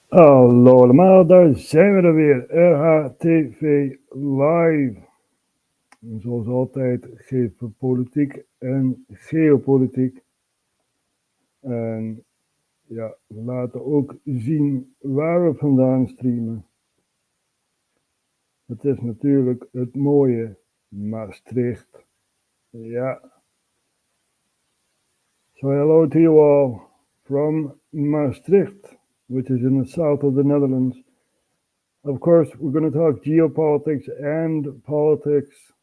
Hallo allemaal, daar zijn we er weer. RHTV Live. En zoals altijd geven we politiek en geopolitiek. En ja, we laten ook zien waar we vandaan streamen. Het is natuurlijk het mooie Maastricht. Ja. So hello to you all from Maastricht, which is in the south of the Netherlands. Of course, we're going to talk geopolitics and politics.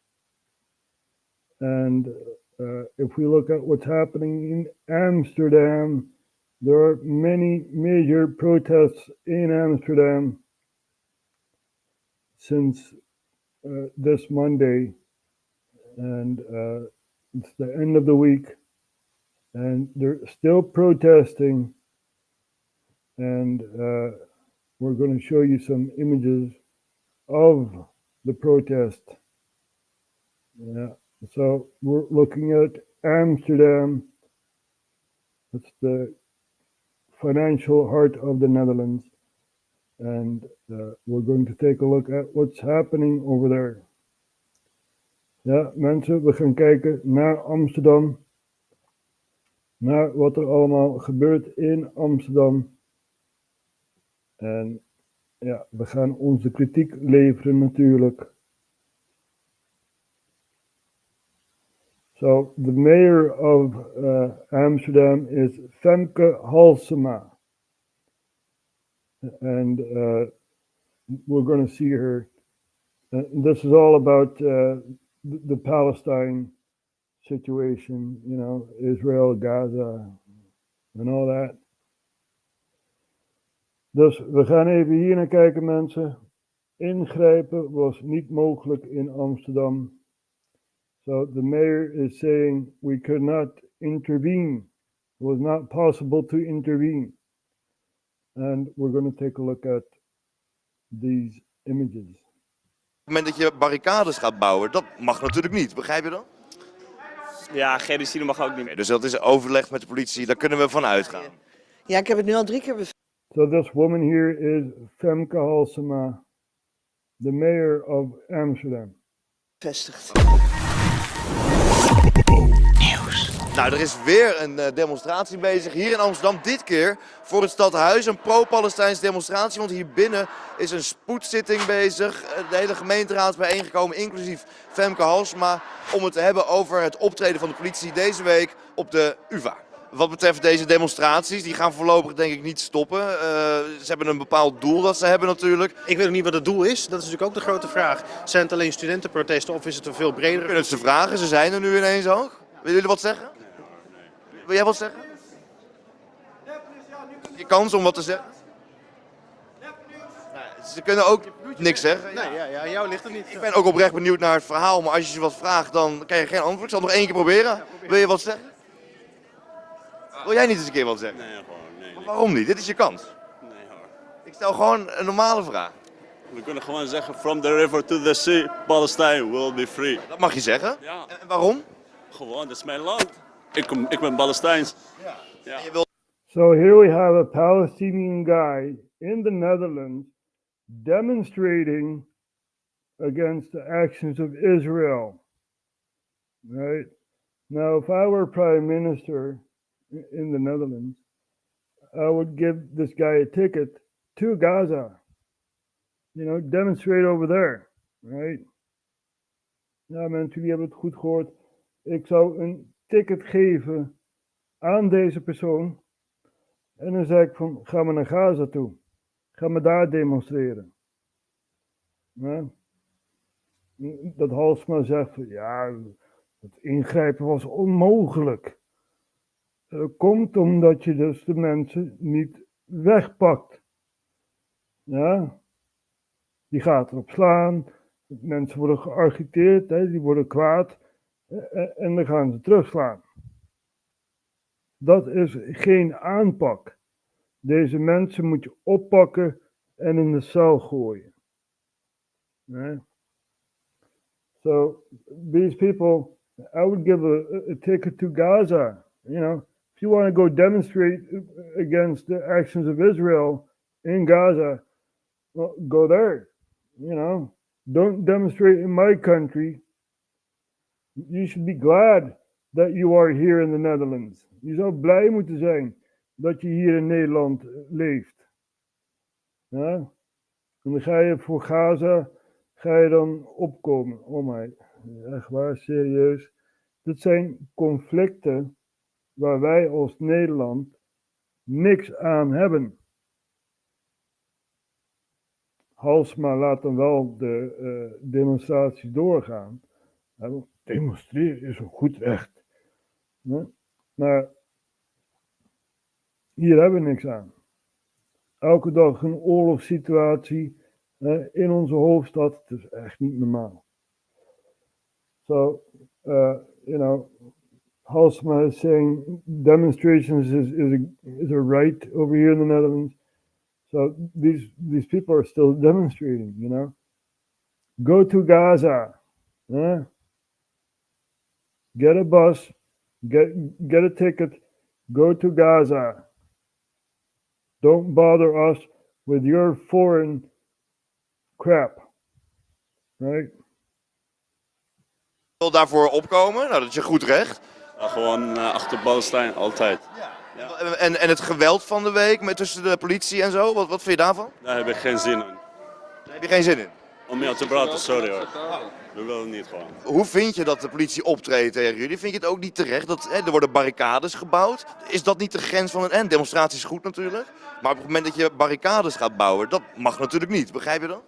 And if we look at what's happening in Amsterdam, there are many major protests in Amsterdam since this Monday. And it's the end of the week. And they're still protesting. And we're going to show you some images of the protest. Yeah. So we're looking at Amsterdam. It's the financial heart of the Netherlands. And we're going to take a look at what's happening over there. Ja, mensen, we gaan kijken naar Amsterdam. Naar wat er allemaal gebeurt in Amsterdam. En ja, we gaan onze kritiek leveren natuurlijk. So the mayor of Amsterdam is Femke Halsema. And we're going to see her. This is all about the Palestine situation, you know, Israel, Gaza, and all that. Dus we gaan even hier naar kijken, mensen. Ingrijpen was niet mogelijk in Amsterdam. So the mayor is saying we could not intervene. It was not possible to intervene. And we're going to take a look at these images. Op het moment dat je barricades gaat bouwen, dat mag natuurlijk niet. Begrijp je dat? Ja, genocide mag ook niet meer. Dus dat is overleg met de politie, daar kunnen we van uitgaan. Ja, ik heb het nu al 3 keer bevestigd. So this woman here is Femke Halsema, the mayor of Amsterdam. Nou, er is weer een demonstratie bezig hier in Amsterdam. Dit keer voor het stadhuis, een pro-Palestijnse demonstratie. Want hier binnen is een spoedzitting bezig. De hele gemeenteraad is bijeengekomen, inclusief Femke Halsema, om het te hebben over het optreden van de politie deze week op de UvA. Wat betreft deze demonstraties, die gaan voorlopig denk ik niet stoppen. Ze hebben een bepaald doel dat ze hebben natuurlijk. Ik weet ook niet wat het doel is, dat is natuurlijk ook de grote vraag. Zijn het alleen studentenprotesten of is het een veel We bredere... kunnen het ze vragen, ze zijn er nu ineens ook. Willen jullie wat zeggen? Wil jij wat zeggen? Je kans om wat te zeggen? Ze kunnen ook niks zeggen. Nee, ja, jou ligt het niet. Ik ben ook oprecht benieuwd naar het verhaal, maar als je ze wat vraagt, dan krijg je geen antwoord. Ik zal het nog 1 keer proberen. Wil je wat zeggen? Wil jij niet eens een keer wat zeggen? Nee, gewoon, nee. Maar waarom niet? Dit is je kans. Nee hoor. Ik stel gewoon een normale vraag. We kunnen gewoon zeggen, from the river to the sea, Palestine will be free. Dat mag je zeggen. Ja. En waarom? Gewoon, dat is mijn land. Ik ben Palestijns. Ja. Je wil... So here we have a Palestinian guy in the Netherlands demonstrating against the actions of Israel. Right? Now, if I were prime minister in the Netherlands, I would give this guy a ticket to Gaza. You know, demonstrate over there. Right? Ja, mensen, jullie hebben het goed gehoord. Ik zou een ticket geven aan deze persoon. En dan zei ik van, ga maar naar Gaza toe. Ga maar daar demonstreren. Ja? Dat Halsema zegt van, ja, het ingrijpen was onmogelijk. Dat komt omdat je dus de mensen niet wegpakt. Ja? Die gaat erop slaan. Mensen worden geagiteerd, hè, die worden kwaad. En dan gaan ze terugslaan. Dat is geen aanpak. Deze mensen moet je oppakken en in de cel gooien. Right? So these people, I would give a ticket to Gaza. You know, if you want to go demonstrate against the actions of Israel in Gaza, well, go there. You know, don't demonstrate in my country. You should be glad that you are here in the Netherlands. Je zou blij moeten zijn dat je hier in Nederland leeft. Ja? En dan ga je voor Gaza, ga je dan opkomen. Oh my, echt waar, serieus. Dit zijn conflicten waar wij als Nederland niks aan hebben. Halsma laat dan wel de demonstraties doorgaan. Ja, demonstreren is een goed recht. Ja? Maar hier hebben we niks aan. Elke dag een oorlogssituatie in onze hoofdstad. Het is echt niet normaal. So, you know, Halsma is saying demonstrations is a right over here in the Netherlands. So these people are still demonstrating, you know. Go to Gaza. Get a bus, get a ticket, go to Gaza. Don't bother us with your foreign crap. Right? Wil daarvoor opkomen? Nou, dat is je goed recht. Gewoon achter Palestijn, altijd. Ja. En het geweld van de week tussen de politie en zo, wat vind je daarvan? Daar heb ik geen zin in. Daar heb je geen zin in. Om jou te praten, sorry hoor. We willen niet gewoon. Hoe vind je dat de politie optreedt tegen jullie? Vind je het ook niet terecht? Er worden barricades gebouwd. Is dat niet de grens van een demonstratie is goed natuurlijk. Maar op het moment dat je barricades gaat bouwen, dat mag natuurlijk niet. Begrijp je dat?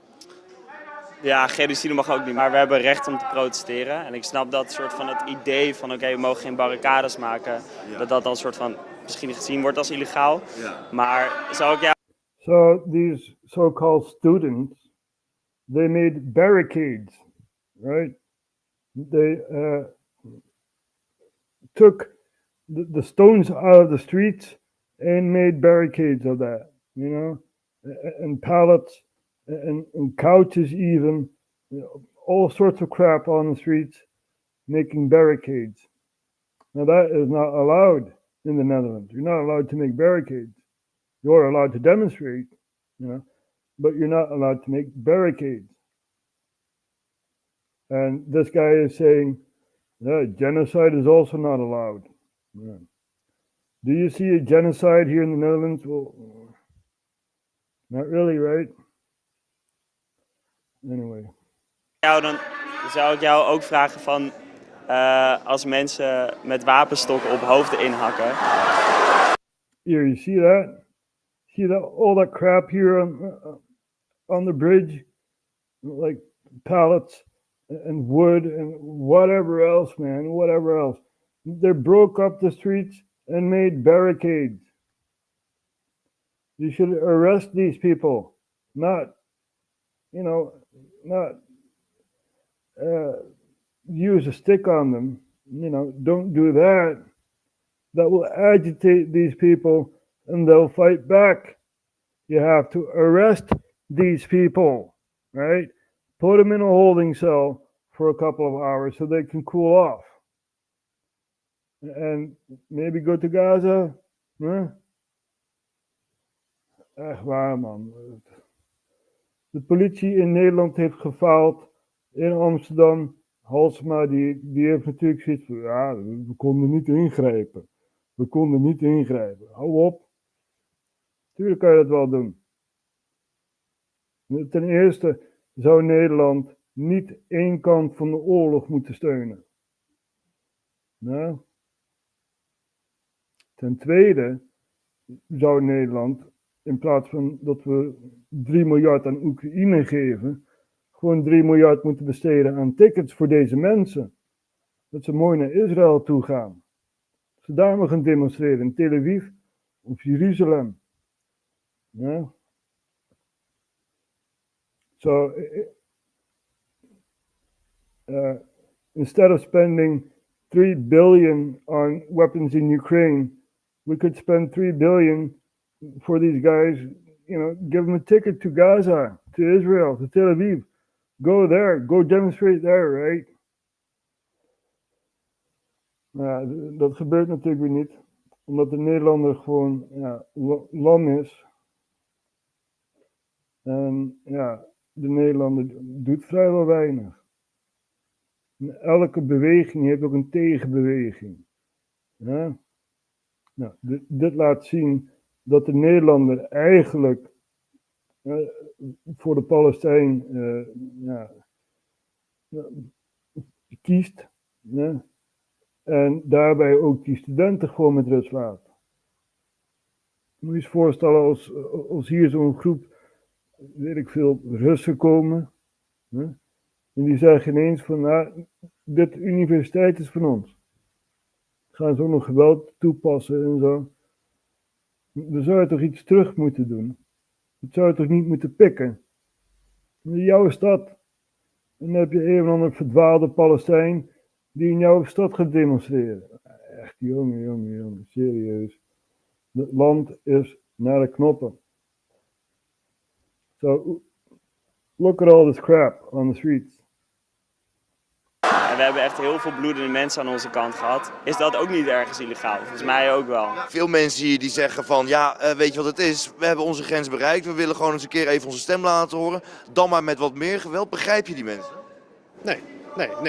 Ja, genocide mag ook niet. Maar we hebben recht om te protesteren. En ik snap dat soort van het idee van oké, we mogen geen barricades maken. Ja. Dat dan soort van misschien gezien wordt als illegaal. Ja. Maar zou ik So these so-called students, they made barricades, right? They took the stones out of the streets and made barricades of that, you know, and pallets and couches even, you know, all sorts of crap on the streets, making barricades. Now that is not allowed in the Netherlands. You're not allowed to make barricades. You're allowed to demonstrate, you know, but you're not allowed to make barricades. And this guy is saying, genocide is also not allowed. Yeah. Do you see a genocide here in the Netherlands? Well, not really, right? Anyway. Dan zou ik jou ook vragen van als mensen met wapenstokken op hoofden inhakken. Here, you see that? See that all that crap here on the bridge, like pallets and wood and whatever else, man, whatever else. They broke up the streets and made barricades. You should arrest these people, not, you know, not use a stick on them. You know, don't do that. That will agitate these people and they'll fight back. You have to arrest these people, right? Put them in a holding cell for a couple of hours so they can cool off. And maybe go to Gaza. Huh? Echt waar, man. De politie in Nederland heeft gefaald. In Amsterdam. Halsma, die heeft natuurlijk zoiets van, ja, we konden niet ingrijpen. We konden niet ingrijpen. Hou op. Tuurlijk kan je dat wel doen. Ten eerste zou Nederland niet één kant van de oorlog moeten steunen. Nou. Ten tweede zou Nederland, in plaats van dat we 3 miljard aan Oekraïne geven, gewoon 3 miljard moeten besteden aan tickets voor deze mensen. Dat ze mooi naar Israël toe gaan. Ze daar maar gaan demonstreren in Tel Aviv of Jeruzalem. Ja. So, instead of spending 3 billion on weapons in Ukraine, we could spend 3 billion for these guys, you know, give them a ticket to Gaza, to Israel, to Tel Aviv. Go there, go demonstrate there, right? Dat gebeurt natuurlijk weer niet, omdat de Nederlander gewoon lam is. En ja, de Nederlander doet vrijwel weinig. En elke beweging heeft ook een tegenbeweging. Ja? Nou, dit laat zien dat de Nederlander eigenlijk voor de Palestijn kiest. Ja? En daarbij ook die studenten gewoon met rust laat. Moet je eens voorstellen als hier zo'n groep, weet ik veel, Russen komen. Hè? En die zeggen ineens van, nou, dit universiteit is van ons. Gaan ze ook nog geweld toepassen en zo. Dan zou je toch iets terug moeten doen. Dat zou je toch niet moeten pikken. In jouw stad. En dan heb je een of ander verdwaalde Palestijn die in jouw stad gaat demonstreren. Echt, jongen, serieus. Het land is naar de knoppen. So, look at all this crap on the streets. En we hebben echt heel veel bloedende mensen aan onze kant gehad. Is dat ook niet ergens illegaal? Volgens mij ook wel. Veel mensen hier die zeggen van, ja, weet je wat het is? We hebben onze grens bereikt, we willen gewoon eens een keer even onze stem laten horen. Dan maar met wat meer geweld. Begrijp je die mensen? Nee.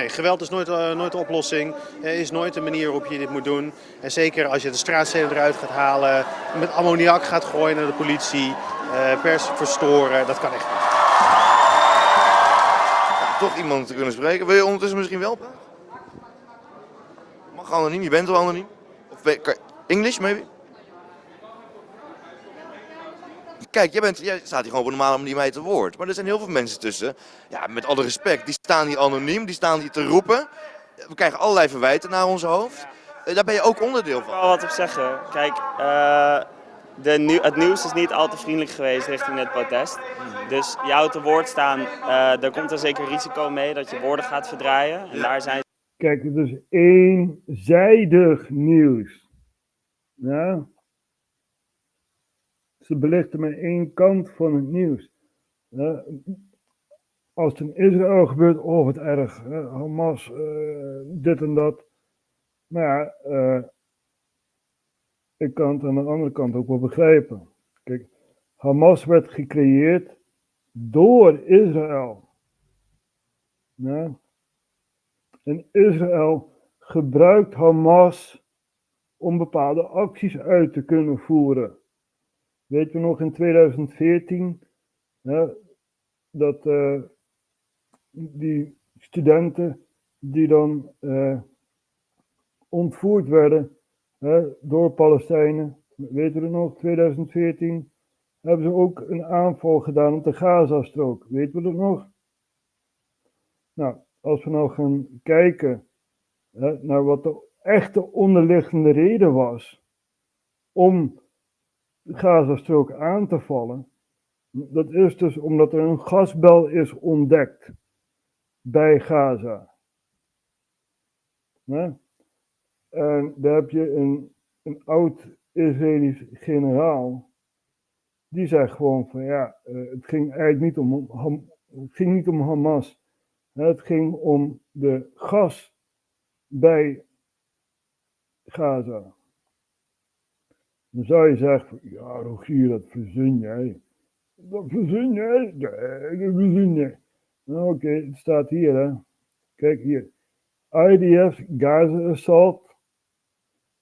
Geweld is nooit de oplossing. Is nooit de manier waarop je dit moet doen. En zeker als je de straatsteden eruit gaat halen, met ammoniak gaat gooien naar de politie, pers verstoren, dat kan echt niet. Toch iemand te kunnen spreken. Wil je ondertussen misschien wel praten? Mag anoniem, je bent wel anoniem. Of English maybe? Kijk, jij staat hier gewoon op een normale manier mee te woord. Maar er zijn heel veel mensen tussen, ja, met alle respect, die staan hier anoniem, die staan hier te roepen. We krijgen allerlei verwijten naar ons hoofd. Daar ben je ook onderdeel Ik wil van. wel wat op zeggen. Kijk, het nieuws is niet al te vriendelijk geweest richting het protest. Dus jou te woord staan, daar komt er zeker risico mee dat je woorden gaat verdraaien. En daar zijn Kijk, het is eenzijdig nieuws. Ja? Ze belichten maar één kant van het nieuws. Ja? Als het in Israël gebeurt, oh wat erg. Hamas, dit en dat. Maar ja, ik kan het aan de andere kant ook wel begrijpen. Kijk, Hamas werd gecreëerd door Israël. Ja? En Israël gebruikt Hamas om bepaalde acties uit te kunnen voeren. Weet je nog in 2014 dat die studenten die dan ontvoerd werden door Palestijnen, weet je nog, 2014, hebben ze ook een aanval gedaan op de Gazastrook. Weet je dat nog? Nou, als we nou gaan kijken naar wat de echte onderliggende reden was om de Gazastrook aan te vallen, dat is dus omdat er een gasbel is ontdekt bij Gaza. En daar heb je een oud Israëlisch generaal, die zegt gewoon van ja, het ging eigenlijk niet om Hamas. Het ging om de gas bij Gaza. Dan zou je zeggen, ja Rogier, dat verzin jij. Dat verzin jij? Nee, dat verzin jij. Nou, oké, het staat hier, hè. Kijk hier. IDF's Gaza assault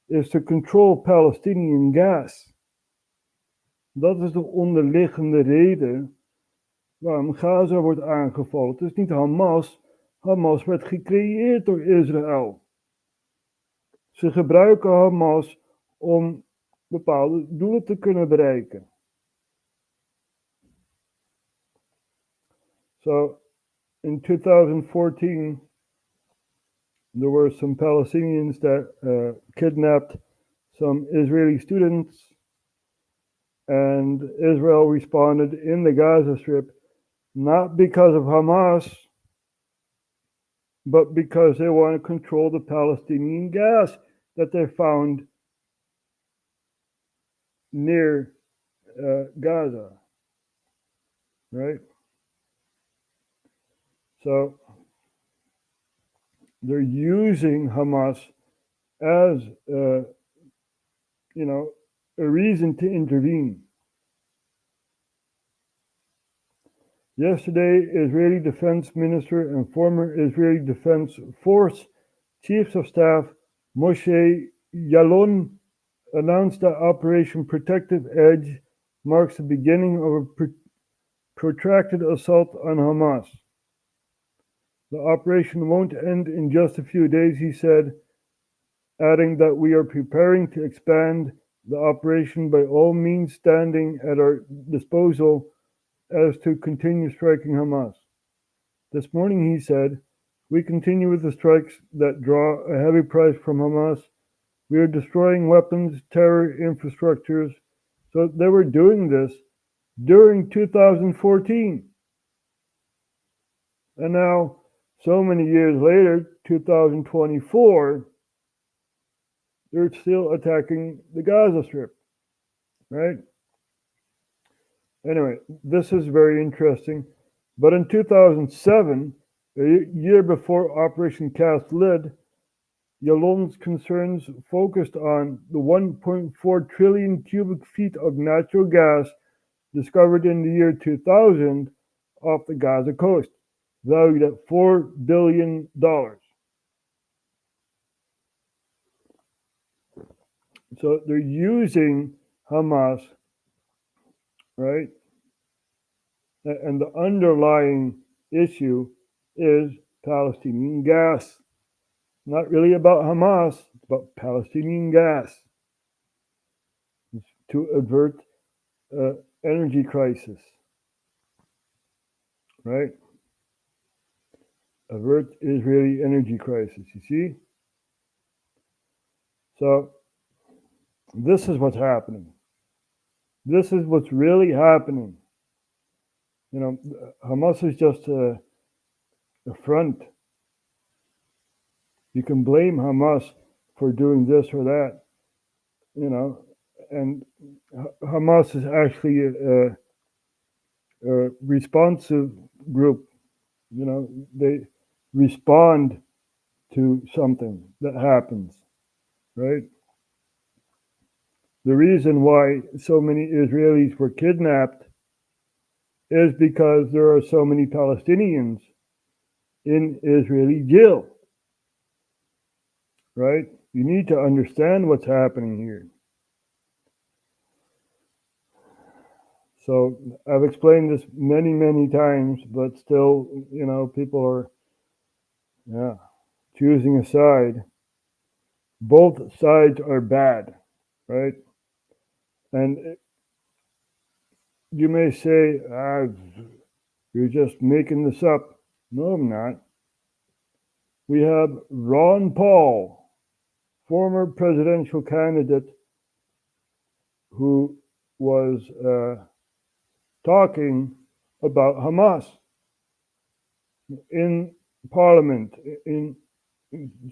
is to control Palestinian gas. Dat is de onderliggende reden waarom Gaza wordt aangevallen. Het is niet Hamas. Hamas werd gecreëerd door Israël. Ze gebruiken Hamas om bepaalde doelen te kunnen bereiken. So, in 2014, there were some Palestinians that kidnapped some Israeli students, and Israel responded in the Gaza Strip, not because of Hamas, but because they want to control the Palestinian gas that they found near Gaza, right? So they're using Hamas as, a reason to intervene. Yesterday, Israeli Defense Minister and former Israeli Defense Force Chief of Staff Moshe Yaalon announced that Operation Protective Edge marks the beginning of a protracted assault on Hamas. The operation won't end in just a few days, he said, adding that we are preparing to expand the operation by all means standing at our disposal as to continue striking Hamas. This morning, he said, we continue with the strikes that draw a heavy price from Hamas. We are destroying weapons, terror infrastructures. So they were doing this during 2014. And now, so many years later, 2024, they're still attacking the Gaza Strip, right? Anyway, this is very interesting. But in 2007, a year before Operation Cast Lid, Yaalon's concerns focused on the 1.4 trillion cubic feet of natural gas discovered in the year 2000 off the Gaza coast, valued at $4 billion. So they're using Hamas, right? And the underlying issue is Palestinian gas. Not really about Hamas, it's about Palestinian gas. It's to avert energy crisis, right? Avert Israeli energy crisis, you see? So this is what's happening. This is what's really happening. You know, Hamas is just a front. You can blame Hamas for doing this or that, you know, and Hamas is actually a responsive group. You know, they respond to something that happens, right? The reason why so many Israelis were kidnapped is because there are so many Palestinians in Israeli jail, right? You need to understand what's happening here. So I've explained this many, many times, but still, you know, people are, choosing a side. Both sides are bad, right? And you may say, you're just making this up. No, I'm not. We have Ron Paul, former presidential candidate, who was talking about Hamas in Parliament in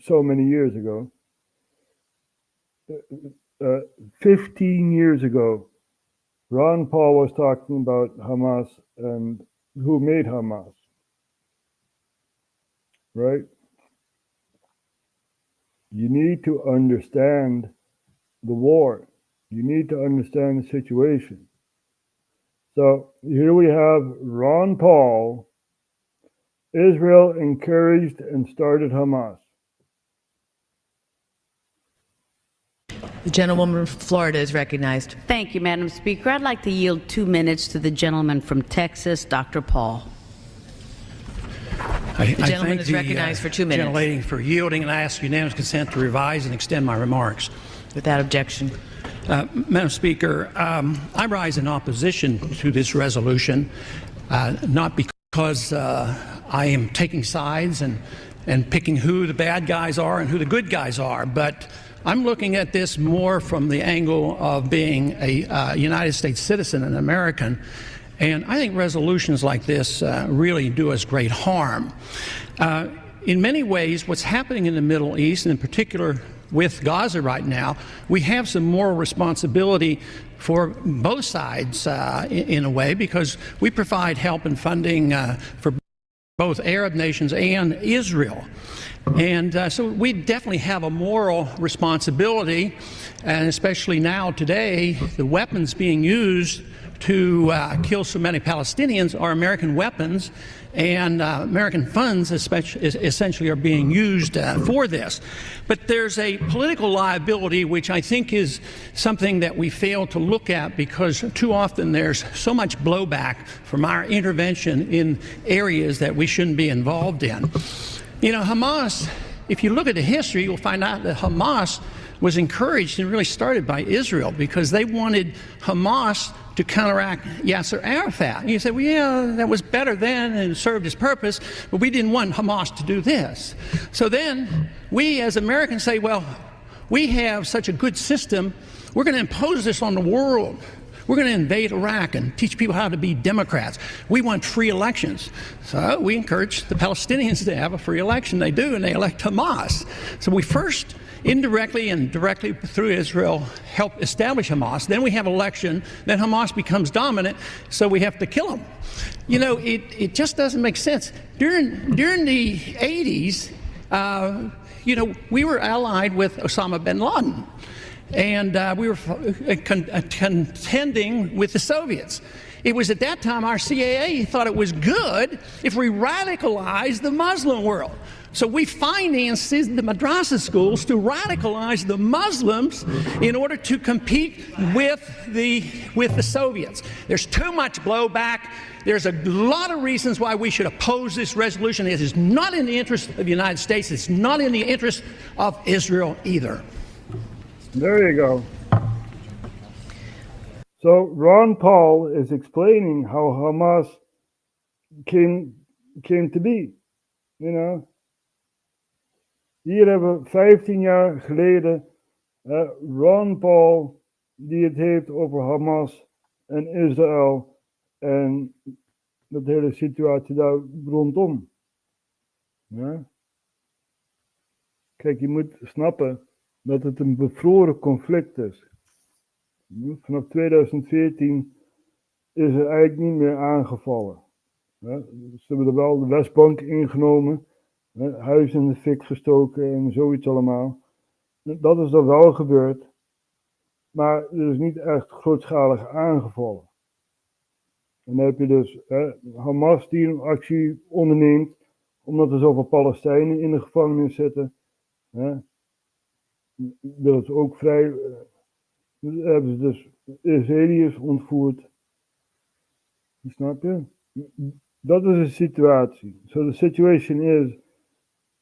so many years ago. 15 years ago, Ron Paul was talking about Hamas and who made Hamas, right? You need to understand the war. You need to understand the situation. So here we have Ron Paul. Israel encouraged and started Hamas. The gentlewoman from Florida is recognized. Thank you, Madam Speaker. I'd like to yield 2 minutes to the gentleman from Texas, Dr. Paul. The gentleman is recognized for 2 minutes. Gentlelady for yielding, and I ask unanimous consent to revise and extend my remarks. Without objection. Madam Speaker, I rise in opposition to this resolution, not because I am taking sides and picking who the bad guys are and who the good guys are, but I'm looking at this more from the angle of being a United States citizen, an American, and I think resolutions like this really do us great harm. In many ways, what's happening in the Middle East, and in particular with Gaza right now, we have some moral responsibility for both sides in a way, because we provide help and funding for both Arab nations and Israel. And so we definitely have a moral responsibility, and especially now today, the weapons being used to kill so many Palestinians are American weapons, and American funds essentially are being used for this. But there's a political liability which I think is something that we fail to look at, because too often there's so much blowback from our intervention in areas that we shouldn't be involved in. You know, Hamas, if you look at the history, you'll find out that Hamas was encouraged and really started by Israel, because they wanted Hamas to counteract Yasser Arafat. And you say, well, yeah, that was better then and served its purpose, but we didn't want Hamas to do this. So then we as Americans say, well, we have such a good system, we're going to impose this on the world. We're going to invade Iraq and teach people how to be Democrats. We want free elections. So we encourage the Palestinians to have a free election. They do, and they elect Hamas. So we first, indirectly and directly through Israel, help establish Hamas. Then we have election. Then Hamas becomes dominant, so we have to kill them. You know, it just doesn't make sense. During the 80s, you know, we were allied with Osama bin Laden. And we were contending with the Soviets. It was at that time our CIA thought it was good if we radicalized the Muslim world. So we financed the madrasa schools to radicalize the Muslims in order to compete with the Soviets. There's too much blowback. There's a lot of reasons why we should oppose this resolution. It is not in the interest of the United States. It's not in the interest of Israel either. There you go. So Ron Paul is explaining how Hamas came to be. You know, hier hebben we 15 jaar geleden Ron Paul die het heeft over Hamas en Israël en dat hele situatie daar rondom. Ja? Kijk, je moet snappen dat het een bevroren conflict is. Vanaf 2014 is er eigenlijk niet meer aangevallen. Ze hebben er wel de Westbank ingenomen, huis in de fik gestoken en zoiets allemaal. Dat is er wel gebeurd, maar er is niet echt grootschalig aangevallen. En dan heb je dus Hamas die een actie onderneemt, omdat er zoveel Palestijnen in de gevangenis zitten. Willen ze ook vrij, hebben ze dus Israëliërs ontvoerd. Snap je? Dat is de situatie. So the situation is,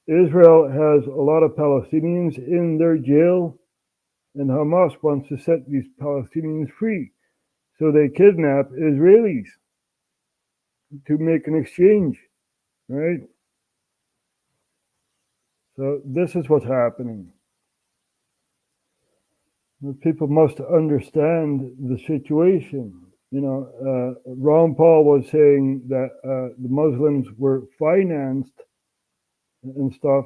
Israel has a lot of Palestinians in their jail, and Hamas wants to set these Palestinians free. So they kidnap Israelis to make an exchange, right? So this is what's happening. People must understand the situation. You know, Ron Paul was saying that the Muslims were financed and stuff.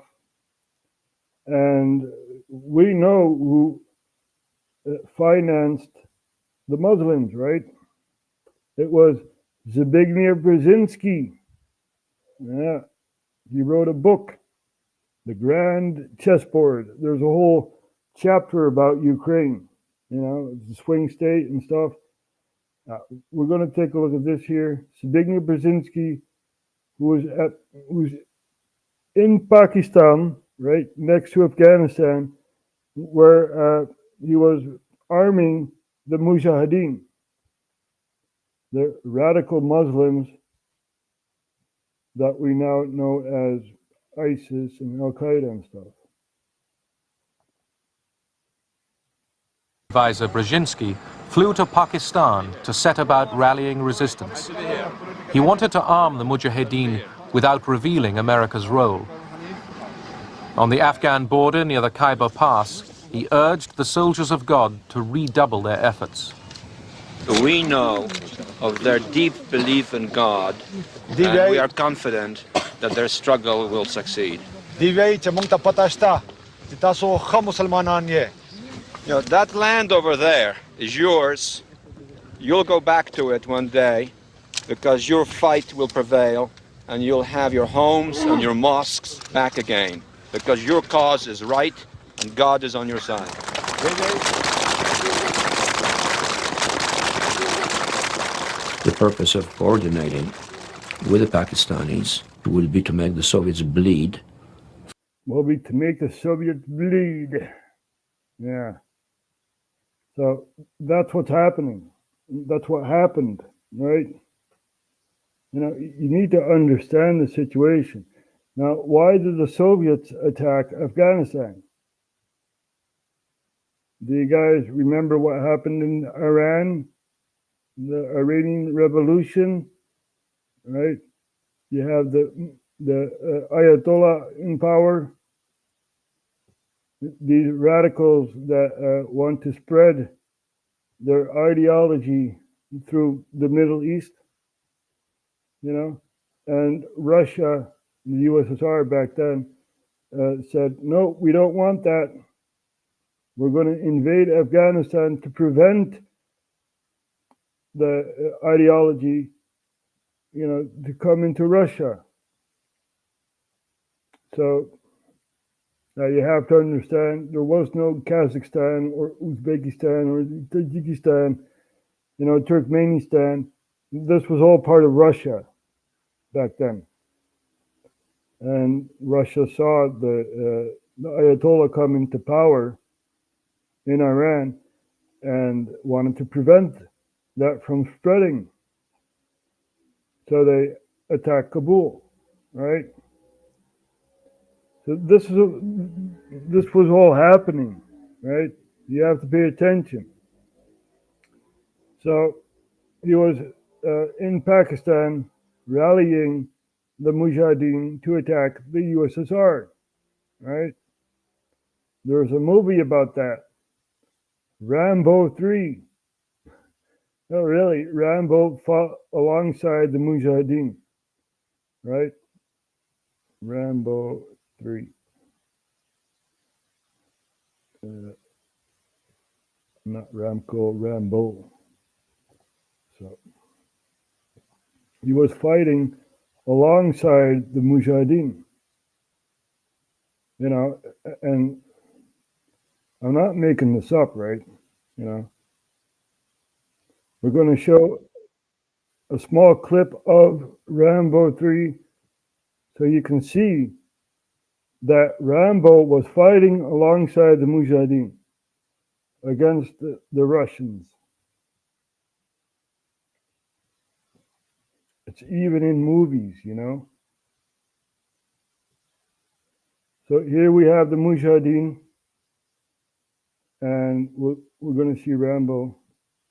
And we know who financed the Muslims, right? It was Zbigniew Brzezinski. Yeah, he wrote a book, The Grand Chessboard. There's a whole chapter about Ukraine, you know, it's a swing state and stuff. We're going to take a look at this here. Zbigniew Brzezinski, who's in Pakistan, right next to Afghanistan, where he was arming the Mujahideen, the radical Muslims that we now know as ISIS and Al-Qaeda and stuff. Advisor Brzezinski flew to Pakistan to set about rallying resistance. He wanted to arm the Mujahideen without revealing America's role. On the Afghan border near the Khyber Pass, he urged the soldiers of God to redouble their efforts. We know of their deep belief in God, and we are confident that their struggle will succeed. You know, that land over there is yours. You'll go back to it one day because your fight will prevail and you'll have your homes and your mosques back again. because your cause is right and God is on your side. The purpose of coordinating with the Pakistanis will be to make the Soviets bleed. Will be to make the Soviets bleed. Yeah. So that's what's happening. That's what happened, right? You know, you need to understand the situation. Now, why did the Soviets attack Afghanistan? Do you guys remember what happened in Iran? The Iranian Revolution, right? You have the Ayatollah in power. These radicals that want to spread their ideology through the Middle East, you know, and Russia, the USSR back then, said, no, we don't want that. We're going to invade Afghanistan to prevent the ideology, you know, to come into Russia. So now you have to understand there was no Kazakhstan or Uzbekistan or Tajikistan, you know, Turkmenistan. This was all part of Russia back then. And Russia saw the Ayatollah come into power in Iran and wanted to prevent that from spreading. So they attacked Kabul, right? So this was all happening, right? You have to pay attention. So he was in Pakistan rallying the Mujahideen to attack the USSR, right? There's a movie about that, Rambo 3. No, really, Rambo fought alongside the Mujahideen, right? Rambo 3. Not Ramco, Rambo. So he was fighting alongside the Mujahideen, you know, and I'm not making this up, right? You know, we're going to show a small clip of Rambo 3 so you can see that Rambo was fighting alongside the Mujahideen against the Russians. It's even in movies, you know. So here we have the Mujahideen, and we're going to see Rambo.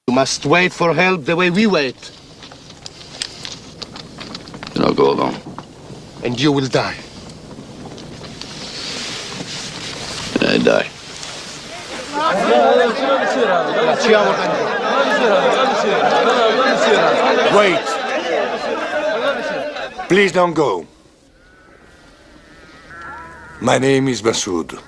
You must wait for help the way we wait. Then I'll go alone. And you will die. And I die. Wait. Please don't go. My name is Masood.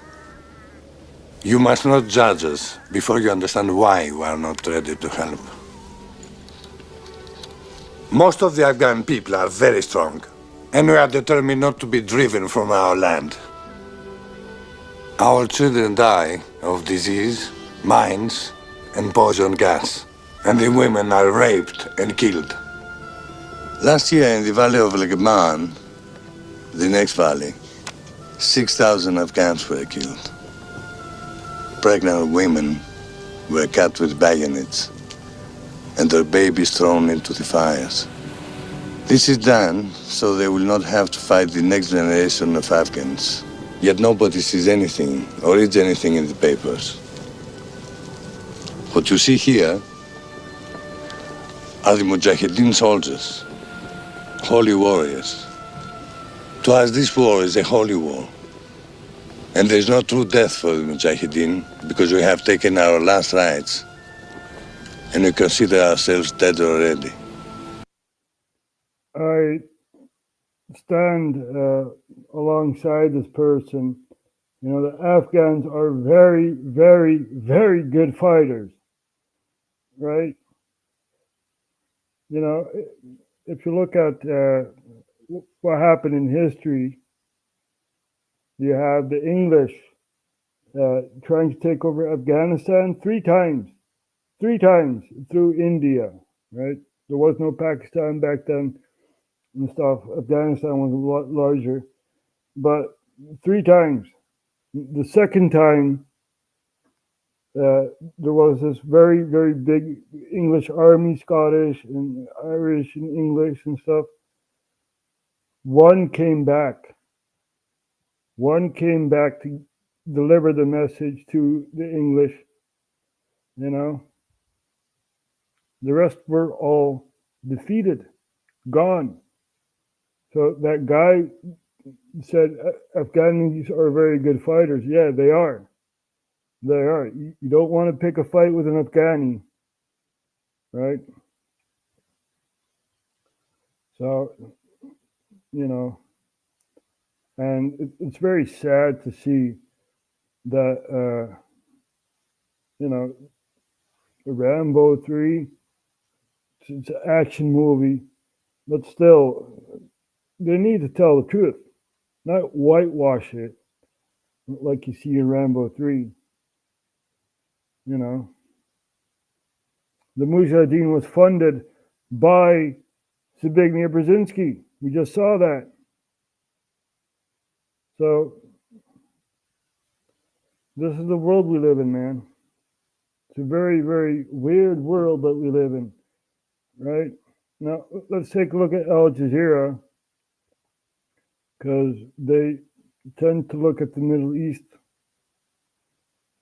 You must not judge us before you understand why we are not ready to help. Most of the Afghan people are very strong, and we are determined not to be driven from our land. Our children die of disease, mines, and poison gas, and the women are raped and killed. Last year in the valley of Debat, the next valley, 6,000 Afghans were killed. Pregnant women were cut with bayonets and their babies thrown into the fires. This is done so they will not have to fight the next generation of Afghans. Yet nobody sees anything or reads anything in the papers. What you see here are the Mujahideen soldiers, holy warriors. To us, this war is a holy war. And there is no true death for the Mujahideen because we have taken our last rites and we consider ourselves dead already. I stand alongside this person. You know, the Afghans are very, very, very good fighters, right? You know, if you look at what happened in history, You have the English trying to take over Afghanistan three times through India, right? There was no Pakistan back then and stuff. Afghanistan was a lot larger, but three times. The second time, there was this very, very big English army, Scottish and Irish and English and stuff. One came back to deliver the message to the English, you know. The rest were all defeated, gone. So that guy said Afghanis are very good fighters. Yeah, they are. They are. You don't want to pick a fight with an Afghani, right? So, you know, and it's very sad to see that, you know, Rambo 3, it's an action movie, but still, they need to tell the truth, not whitewash it like you see in Rambo 3. You know, the Mujahideen was funded by Zbigniew Brzezinski. We just saw that. So, this is the world we live in, man. It's a very, very weird world that we live in, right? Now, let's take a look at Al Jazeera, because they tend to look at the Middle East.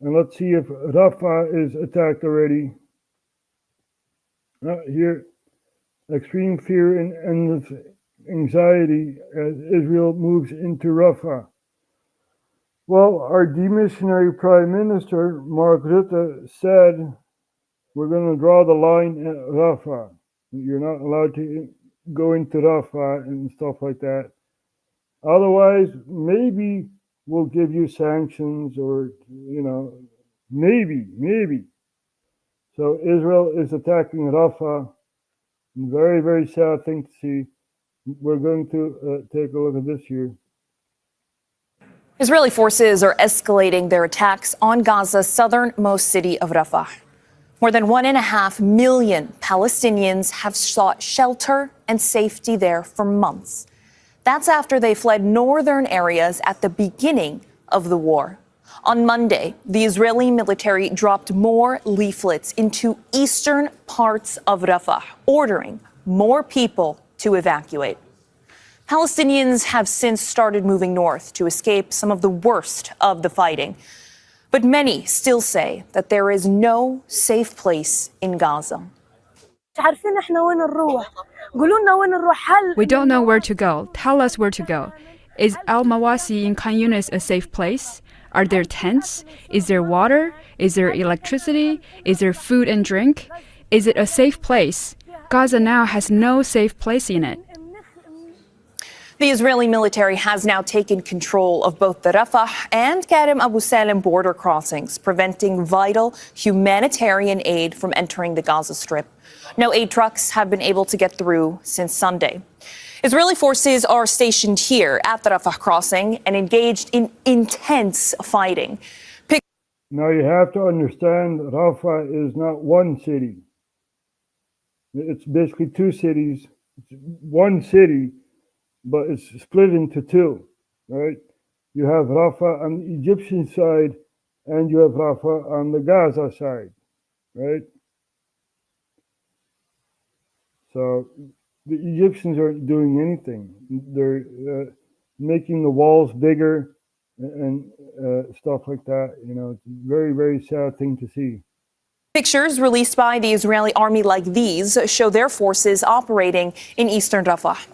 And let's see if Rafah is attacked already. Here, extreme fear and endless anxiety as Israel moves into Rafah. Well, our demissionary Prime Minister, Mark Rutte, said, we're going to draw the line at Rafah. You're not allowed to go into Rafah and stuff like that. Otherwise, maybe we'll give you sanctions or, you know, maybe. So Israel is attacking Rafah. Very, very sad thing to see. We're going to take a look at this here. Israeli forces are escalating their attacks on Gaza's southernmost city of Rafah. More than 1.5 million Palestinians have sought shelter and safety there for months. That's after they fled northern areas at the beginning of the war. On Monday, the Israeli military dropped more leaflets into eastern parts of Rafah, ordering more people to evacuate. Palestinians have since started moving north to escape some of the worst of the fighting. But many still say that there is no safe place in Gaza. We don't know where to go. Tell us where to go. Is Al Mawasi in Khan Yunis a safe place? Are there tents? Is there water? Is there electricity? Is there food and drink? Is it a safe place? Gaza now has no safe place in it. The Israeli military has now taken control of both the Rafah and Karem Abu Salem border crossings, preventing vital humanitarian aid from entering the Gaza Strip. No aid trucks have been able to get through since Sunday. Israeli forces are stationed here at the Rafah crossing and engaged in intense fighting. Now you have to understand Rafah is not one city. It's basically two cities. It's one city, but it's split into two, right? You have Rafah on the Egyptian side and you have Rafah on the Gaza side, right? So the Egyptians aren't doing anything. They're making the walls bigger and stuff like that. You know, it's a very, very sad thing to see. Pictures released by the Israeli army like these show their forces operating in eastern Rafah.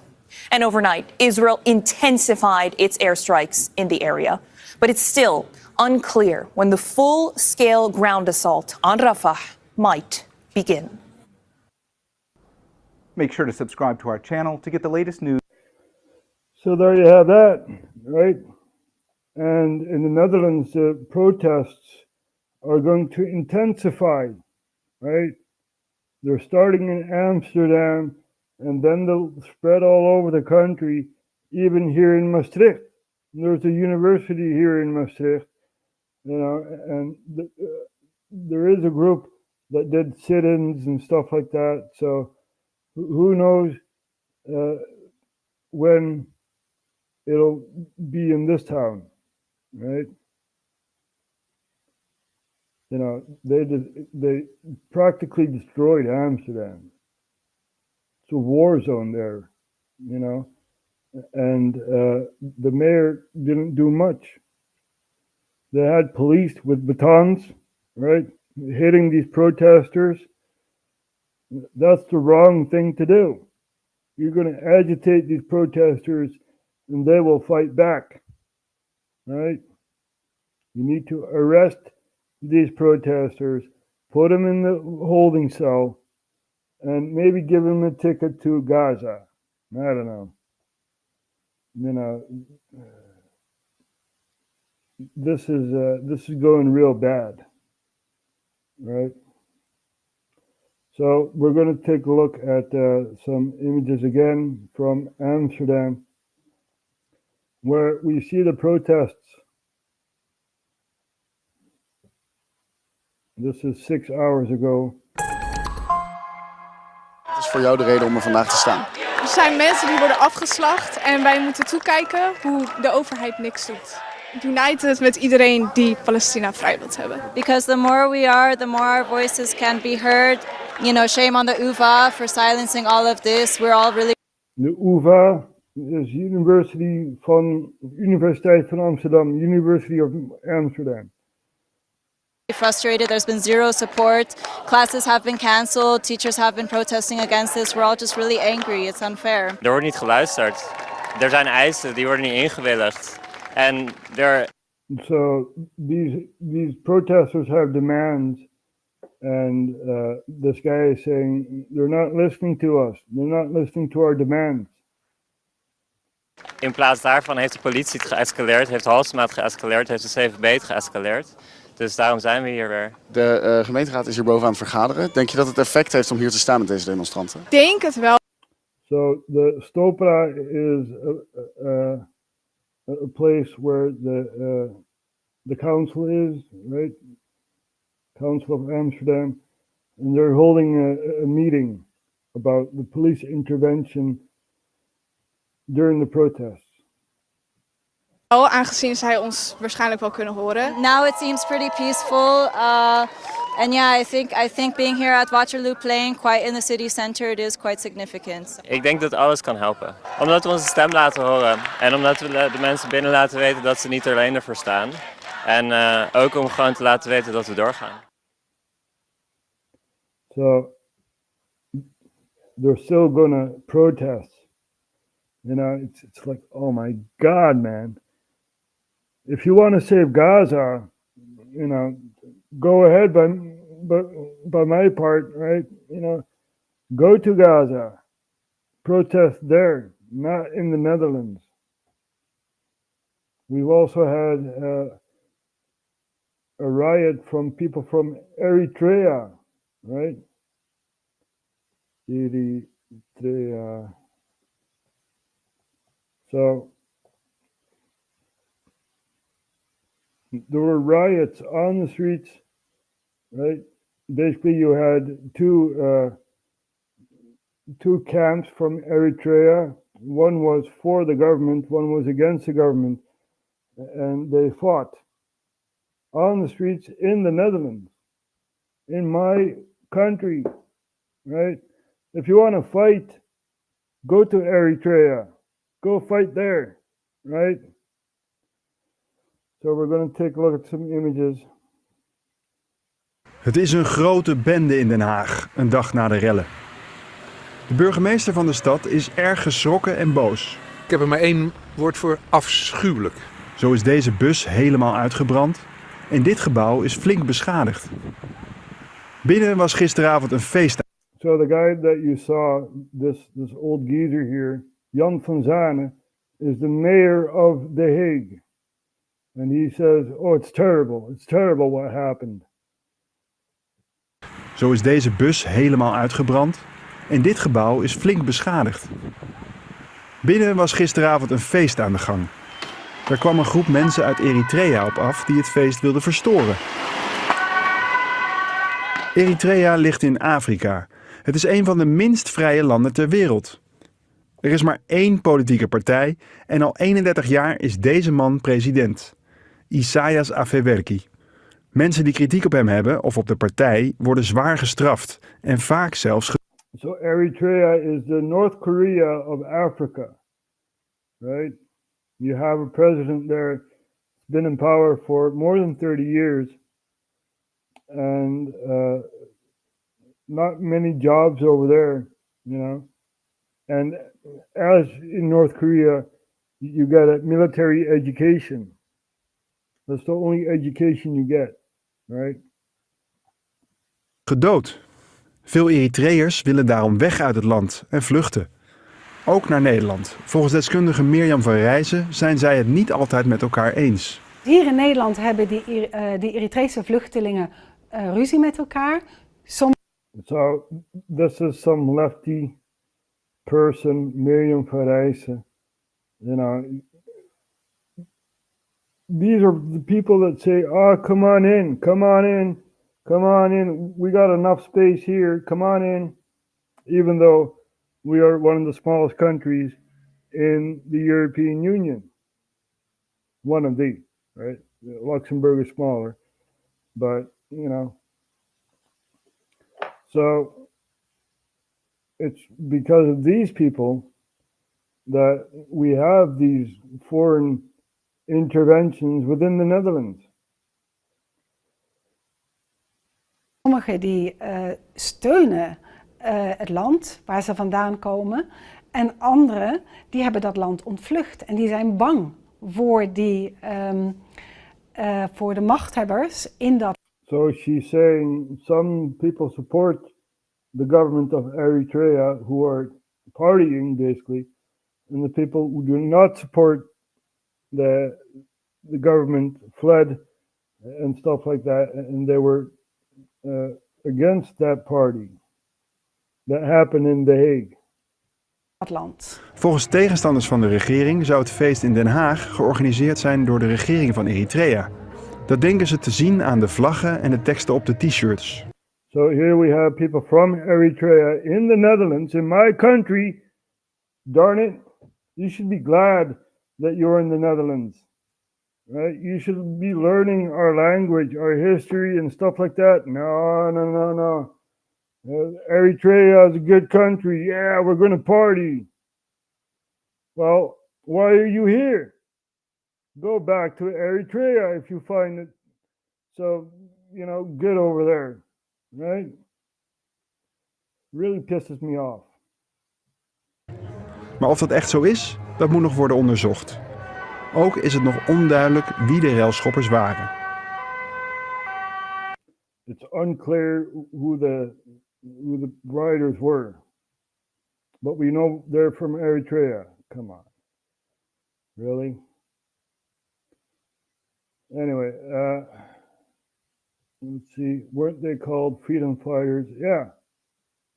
And overnight, Israel intensified its airstrikes in the area. But it's still unclear when the full-scale ground assault on Rafah might begin. Make sure to subscribe to our channel to get the latest news. So there you have that, right? And in the Netherlands, the protests are going to intensify, right? They're starting in Amsterdam, and then they'll spread all over the country, even here in Maastricht, There's a university here in Maastricht, and there is a group that did sit-ins and stuff like that. So who knows when it'll be in this town, right? They practically destroyed Amsterdam. It's a war zone there, and the mayor didn't do much. They had police with batons, right, hitting these protesters. That's the wrong thing to do. You're going to agitate these protesters and they will fight back, right? You need to arrest these protesters, put them in the holding cell, and maybe give them a ticket to Gaza. I don't know. This is going real bad, right? So we're going to take a look at some images again from Amsterdam, where we see the protests. This is 6 hours ago. Wat is voor jou de reden om er vandaag te staan? Er zijn mensen die worden afgeslacht en wij moeten toekijken hoe de overheid niks doet. United met iedereen die Palestina vrij wil hebben. Because the more we are, the more our voices can be heard. Shame on the UvA for silencing all of this. We're all really... De UvA is Universiteit van Amsterdam, University of Amsterdam. Frustrated. There's been zero support. Classes have been cancelled. Teachers have been protesting against this. We're all just really angry. It's unfair. Er wordt niet geluisterd. Er zijn eisen die worden niet ingewilligd. En So these protesters have demands, and this guy is saying they're not listening to us. They're not listening to our demands. In plaats daarvan heeft de politie het geëscaleerd, heeft Halsema het geëscaleerd, heeft de CVB het geëscaleerd. Dus daarom zijn we hier weer. De gemeenteraad is hier boven aan het vergaderen. Denk je dat het effect heeft om hier te staan met deze demonstranten? Ik denk het wel. So the Stopra is a place where the council is, right? Council of Amsterdam, and they're holding a meeting about the police intervention during the protests. Aangezien zij ons waarschijnlijk wel kunnen horen. Now it seems pretty peaceful. And yeah, I think being here at Waterloo Plain, quite in the city center, it is quite significant. Ik denk dat alles kan helpen. Omdat we onze stem laten horen. En omdat we de mensen binnen laten weten dat ze niet alleen ervoor staan. En ook om gewoon te laten weten dat we doorgaan. So they're still gonna protest. It's like, oh my God, man. If you want to save Gaza, go ahead by my part, right? Go to Gaza. Protest there, not in the Netherlands. We've also had a riot from people from Eritrea, right? Eritrea. So there were riots on the streets, right? Basically, you had two camps from Eritrea. One was for the government, one was against the government, and they fought on the streets in the Netherlands, in my country, right? If you want to fight, go to Eritrea. Go fight there, right? So we're going to take a look at some images. Het is een grote bende in Den Haag, een dag na de rellen. De burgemeester van de stad is erg geschrokken en boos. Ik heb er maar één woord voor: afschuwelijk. Zo is deze bus helemaal uitgebrand en dit gebouw is flink beschadigd. Binnen was gisteravond een feest. So the guy that you saw, this old geezer here, Jan van Zanen, is the mayor of The Hague. And he says, oh, it's terrible what happened. Zo is deze bus helemaal uitgebrand en dit gebouw is flink beschadigd. Binnen was gisteravond een feest aan de gang. Daar kwam een groep mensen uit Eritrea op af die het feest wilden verstoren. Eritrea ligt in Afrika. Het is een van de minst vrije landen ter wereld. Er is maar één politieke partij en al 31 jaar is deze man president. Isaias Afewerki. Mensen die kritiek op hem hebben of op de partij worden zwaar gestraft en vaak zelfs So Eritrea is the North Korea of Africa, right? You have a president there, been in power for more than 30 years, and not many jobs over there, you know. And as in North Korea, you get a military education. That's the only education you get, right? gedood. Veel Eritreërs willen daarom weg uit het land en vluchten. Ook naar Nederland. Volgens deskundige Mirjam van Rijzen zijn zij het niet altijd met elkaar eens. Hier in Nederland hebben die Eritrese vluchtelingen ruzie met elkaar. So this is some lefty person, Mirjam van Rijzen. You know, these are the people that say, "Oh, come on in, come on in, come on in. We got enough space here. Come on in." Even though we are one of the smallest countries in the European Union. One of the, right? Luxembourg is smaller, but you know. So it's because of these people that we have these foreign interventions within the Netherlands. Sommigen die steunen het land waar ze vandaan komen en anderen die hebben dat land ontvlucht en die zijn bang voor de machthebbers in dat. So she's saying some people support the government of Eritrea who are partying basically, and the people who do not support the government fled and stuff like that, and they were against that party. That happened in The Hague. Volgens tegenstanders van de regering zou het feest in Den Haag georganiseerd zijn door de regering van Eritrea. Dat denken ze te zien aan de vlaggen en de teksten op de t-shirts. So here we have people from Eritrea in the Netherlands, in my country. Darn it, you should be glad that you're in the Netherlands. Right? You should be learning our language, our history and stuff like that. No. Eritrea is a good country. Yeah, we're going to party. Well, why are you here? Go back to Eritrea if you find it. So, you know, get over there. Right? Really pisses me off. Maar of dat echt zo is, dat moet nog worden onderzocht. Ook is het nog onduidelijk wie de railschoppers waren. It's unclear who the riders were. But we know they're from Eritrea. Come on. Really? Anyway, let's see. Weren't they called freedom fighters? Yeah.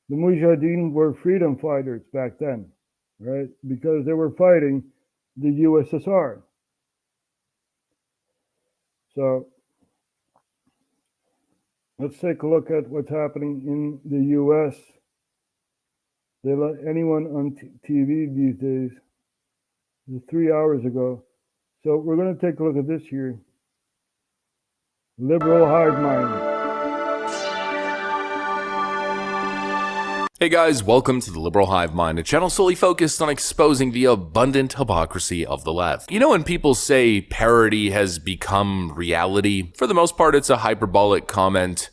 The Mujahideen were freedom fighters back then, right? Because they were fighting the USSR. So let's take a look at what's happening in the US. They let anyone on TV these days. It was 3 hours ago. So we're going to take a look at this here. Liberal hive mind. Hey guys, welcome to the Liberal Hive Mind, a channel solely focused on exposing the abundant hypocrisy of the left. You know when people say parody has become reality? For the most part, it's a hyperbolic comment.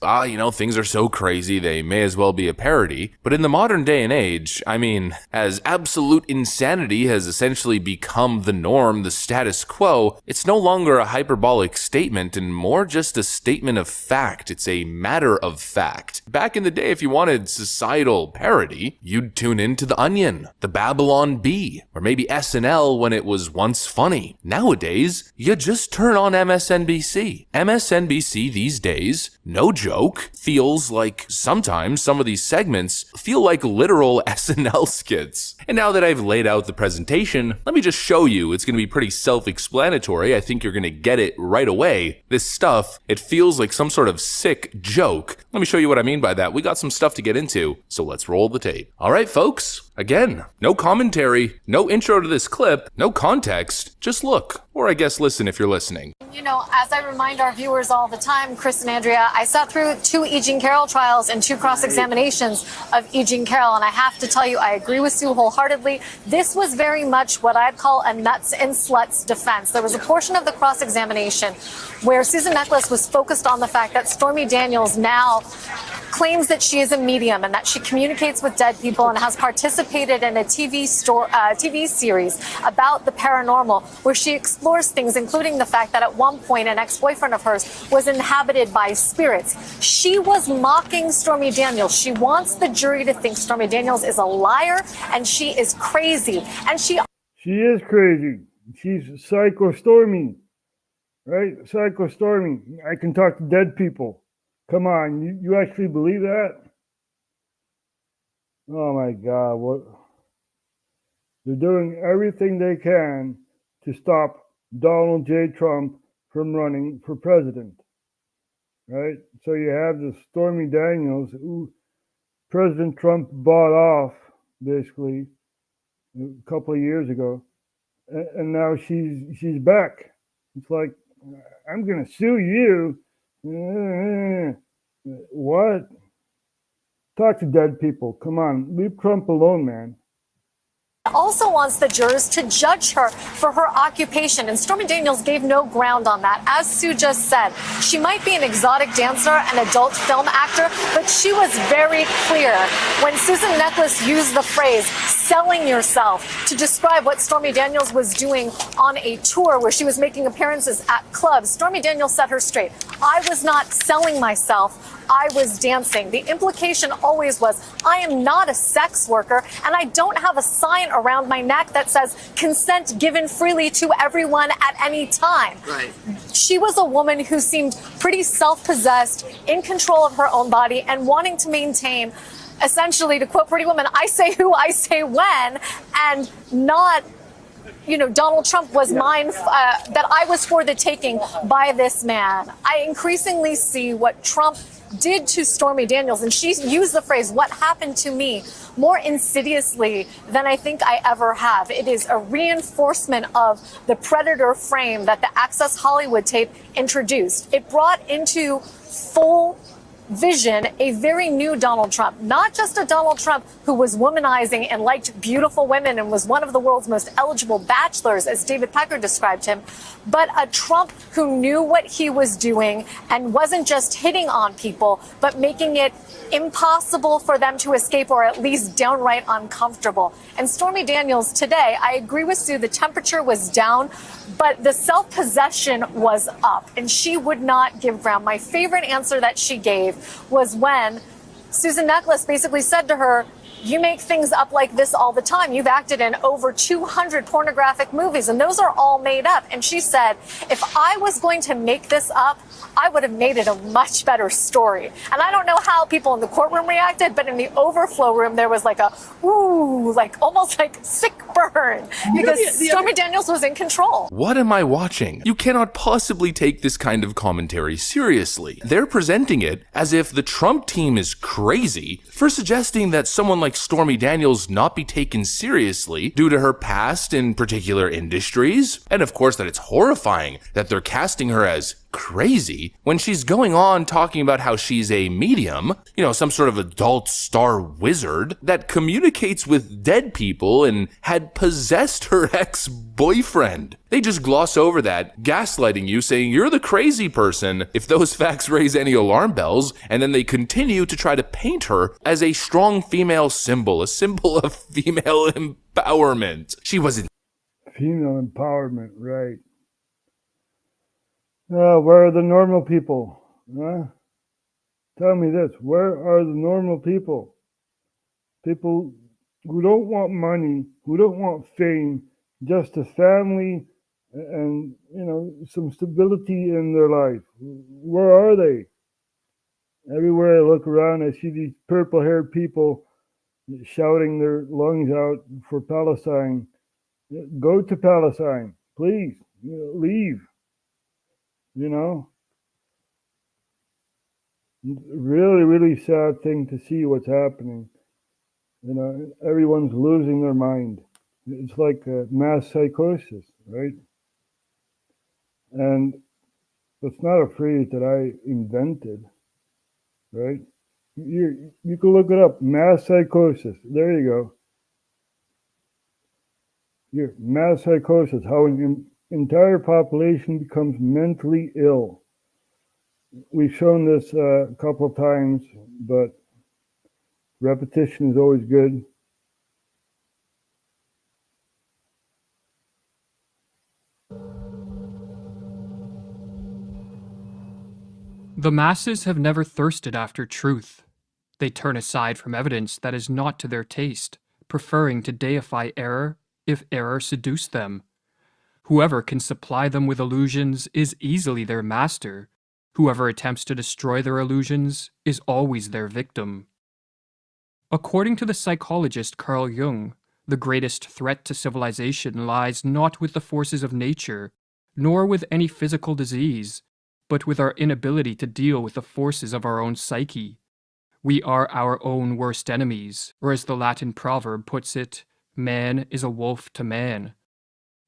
Things are so crazy, they may as well be a parody. But in the modern day and age, I mean, as absolute insanity has essentially become the norm, the status quo, it's no longer a hyperbolic statement and more just a statement of fact. It's a matter of fact. Back in the day, if you wanted societal called parody, you'd tune into The Onion, The Babylon Bee, or maybe SNL when it was once funny. Nowadays, you just turn on MSNBC. MSNBC these days, no joke, feels like sometimes some of these segments feel like literal SNL skits. And now that I've laid out the presentation, let me just show you. It's going to be pretty self-explanatory. I think you're going to get it right away. This stuff, it feels like some sort of sick joke. Let me show you what I mean by that. We got some stuff to get into, so let's roll the tape. All right, folks. Again, no commentary, no intro to this clip, no context. Just look, or I guess listen if you're listening. You know, as I remind our viewers all the time, Chris and Andrea, I sat through 2 E. Jean Carroll trials and 2 cross-examinations of E. Jean Carroll, and I have to tell you, I agree with Sue wholeheartedly. This was very much what I'd call a nuts and sluts defense. There was a portion of the cross-examination where Susan Neckles was focused on the fact that Stormy Daniels now claims that she is a medium and that she communicates with dead people and has participated in a TV series about the paranormal where she explores things, including the fact that at one point an ex-boyfriend of hers was inhabited by spirits. She was mocking Stormy Daniels. She wants the jury to think Stormy Daniels is a liar and she is crazy. And she is crazy. She's Psycho Stormy, right? Psycho Stormy. I can talk to dead people. Come on, you actually believe that? Oh my God, what? They're doing everything they can to stop Donald J. Trump from running for president, right? So you have the Stormy Daniels, who President Trump bought off, basically, a couple of years ago, and now she's back. It's like, I'm going to sue you. What? Talk to dead people. Come on, leave Trump alone, man. also wants the jurors to judge her for her occupation, and Stormy Daniels gave no ground on that. As Sue just said, she might be an exotic dancer, an adult film actor, but she was very clear when Susan Neckles used the phrase selling yourself to describe what Stormy Daniels was doing on a tour where she was making appearances at clubs. Stormy Daniels set her straight. I was not selling myself. I was dancing. The implication always was, I am not a sex worker, and I don't have a sign around my neck that says consent given freely to everyone at any time. Right. She was a woman who seemed pretty self-possessed, in control of her own body, and wanting to maintain, essentially, to quote Pretty Woman, I say who, I say when, and not, you know, Donald Trump was mine, that I was for the taking by this man. I increasingly see what Trump did to Stormy Daniels, and she used the phrase, what happened to me, more insidiously than I think I ever have. It is a reinforcement of the predator frame that the Access Hollywood tape introduced. It brought into full vision a very new Donald Trump, not just a Donald Trump who was womanizing and liked beautiful women and was one of the world's most eligible bachelors, as David Pecker described him, but a Trump who knew what he was doing and wasn't just hitting on people, but making it impossible for them to escape, or at least downright uncomfortable. And Stormy Daniels today, I agree with Sue, the temperature was down, but the self-possession was up, and she would not give ground. My favorite answer that she gave was when Susan Neckles basically said to her, you make things up like this all the time. You've acted in over 200 pornographic movies, and those are all made up. And she said, if I was going to make this up, I would have made it a much better story. And I don't know how people in the courtroom reacted, but in the overflow room, there was like a, ooh, like almost like sick burn, because Stormy Daniels was in control. What am I watching? You cannot possibly take this kind of commentary seriously. They're presenting it as if the Trump team is crazy for suggesting that someone like Stormy Daniels not be taken seriously due to her past in particular industries, and of course that it's horrifying that they're casting her as crazy when she's going on talking about how she's a medium, you know, some sort of adult star wizard that communicates with dead people and had possessed her ex-boyfriend. They just gloss over that, gaslighting you, saying you're the crazy person if those facts raise any alarm bells, and then they continue to try to paint her as a strong female symbol, a symbol of female empowerment. She wasn't. Female empowerment, right. Where are the normal people? Huh? Tell me this, where are the normal people? people who don't want money, who don't want fame, just a family and, some stability in their life. Where are they? Everywhere I look around, I see these purple-haired people shouting their lungs out for Palestine. Go to Palestine, please. Leave. Really, really sad thing to see what's happening. Everyone's losing their mind. It's like a mass psychosis, right? And that's not a phrase that I invented, right? You can look it up, mass psychosis. There you go. Here, mass psychosis, how an entire population becomes mentally ill. We've shown this a couple of times, but repetition is always good. The masses have never thirsted after truth. They turn aside from evidence that is not to their taste, preferring to deify error if error seduce them. Whoever can supply them with illusions is easily their master. Whoever attempts to destroy their illusions is always their victim. According to the psychologist Carl Jung, the greatest threat to civilization lies not with the forces of nature, nor with any physical disease, but with our inability to deal with the forces of our own psyche. We are our own worst enemies, or as the Latin proverb puts it, man is a wolf to man.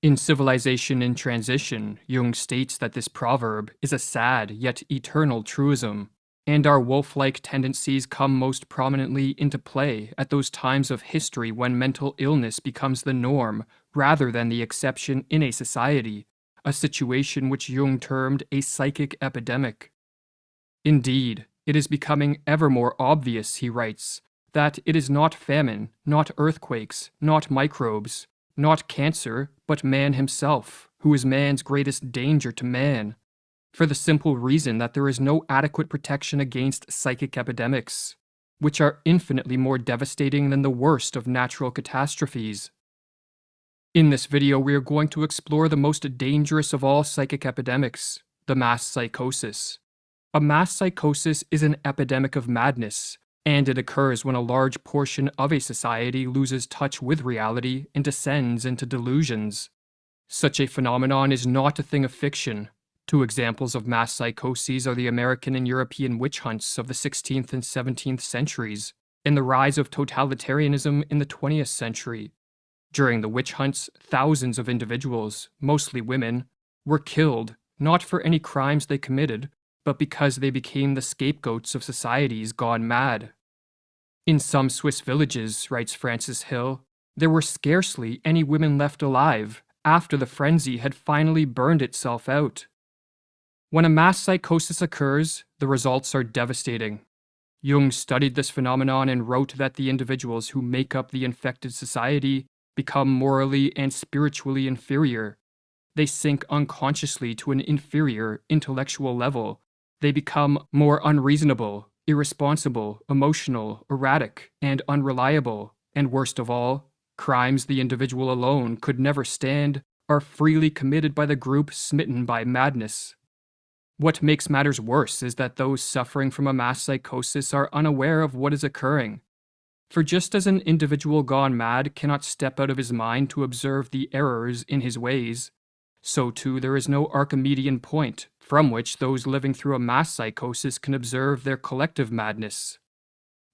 In Civilization in Transition, Jung states that this proverb is a sad yet eternal truism, and our wolf-like tendencies come most prominently into play at those times of history when mental illness becomes the norm rather than the exception in a society, a situation which Jung termed a psychic epidemic. Indeed, it is becoming ever more obvious, he writes, that it is not famine, not earthquakes, not microbes, not cancer, but man himself, who is man's greatest danger to man, for the simple reason that there is no adequate protection against psychic epidemics, which are infinitely more devastating than the worst of natural catastrophes. In this video, we are going to explore the most dangerous of all psychic epidemics, the mass psychosis. A mass psychosis is an epidemic of madness, and it occurs when a large portion of a society loses touch with reality and descends into delusions. Such a phenomenon is not a thing of fiction. Two examples of mass psychoses are the American and European witch hunts of the 16th and 17th centuries, and the rise of totalitarianism in the 20th century. During the witch hunts, thousands of individuals, mostly women, were killed, not for any crimes they committed, but because they became the scapegoats of societies gone mad. In some Swiss villages, writes Francis Hill, there were scarcely any women left alive after the frenzy had finally burned itself out. When a mass psychosis occurs, the results are devastating. Jung studied this phenomenon and wrote that the individuals who make up the infected society become morally and spiritually inferior. They sink unconsciously to an inferior intellectual level. They become more unreasonable, irresponsible, emotional, erratic, and unreliable, and worst of all, crimes the individual alone could never stand are freely committed by the group smitten by madness. What makes matters worse is that those suffering from a mass psychosis are unaware of what is occurring. For just as an individual gone mad cannot step out of his mind to observe the errors in his ways, so too there is no Archimedean point from which those living through a mass psychosis can observe their collective madness.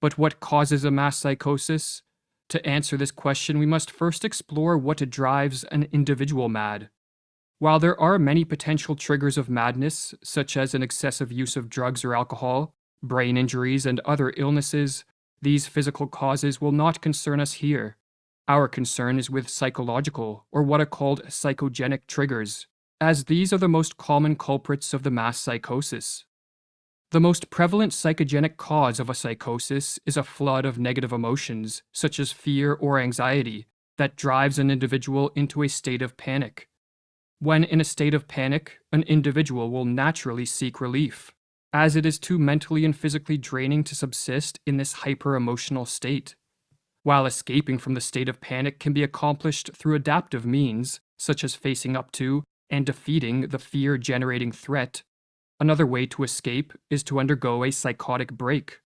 But what causes a mass psychosis? To answer this question, we must first explore what drives an individual mad. While there are many potential triggers of madness, such as an excessive use of drugs or alcohol, brain injuries, and other illnesses, these physical causes will not concern us here. Our concern is with psychological, or what are called psychogenic triggers, as these are the most common culprits of the mass psychosis. The most prevalent psychogenic cause of a psychosis is a flood of negative emotions, such as fear or anxiety, that drives an individual into a state of panic. When in a state of panic, an individual will naturally seek relief, as it is too mentally and physically draining to subsist in this hyper-emotional state. While escaping from the state of panic can be accomplished through adaptive means, such as facing up to and defeating the fear-generating threat, another way to escape is to undergo a psychotic break.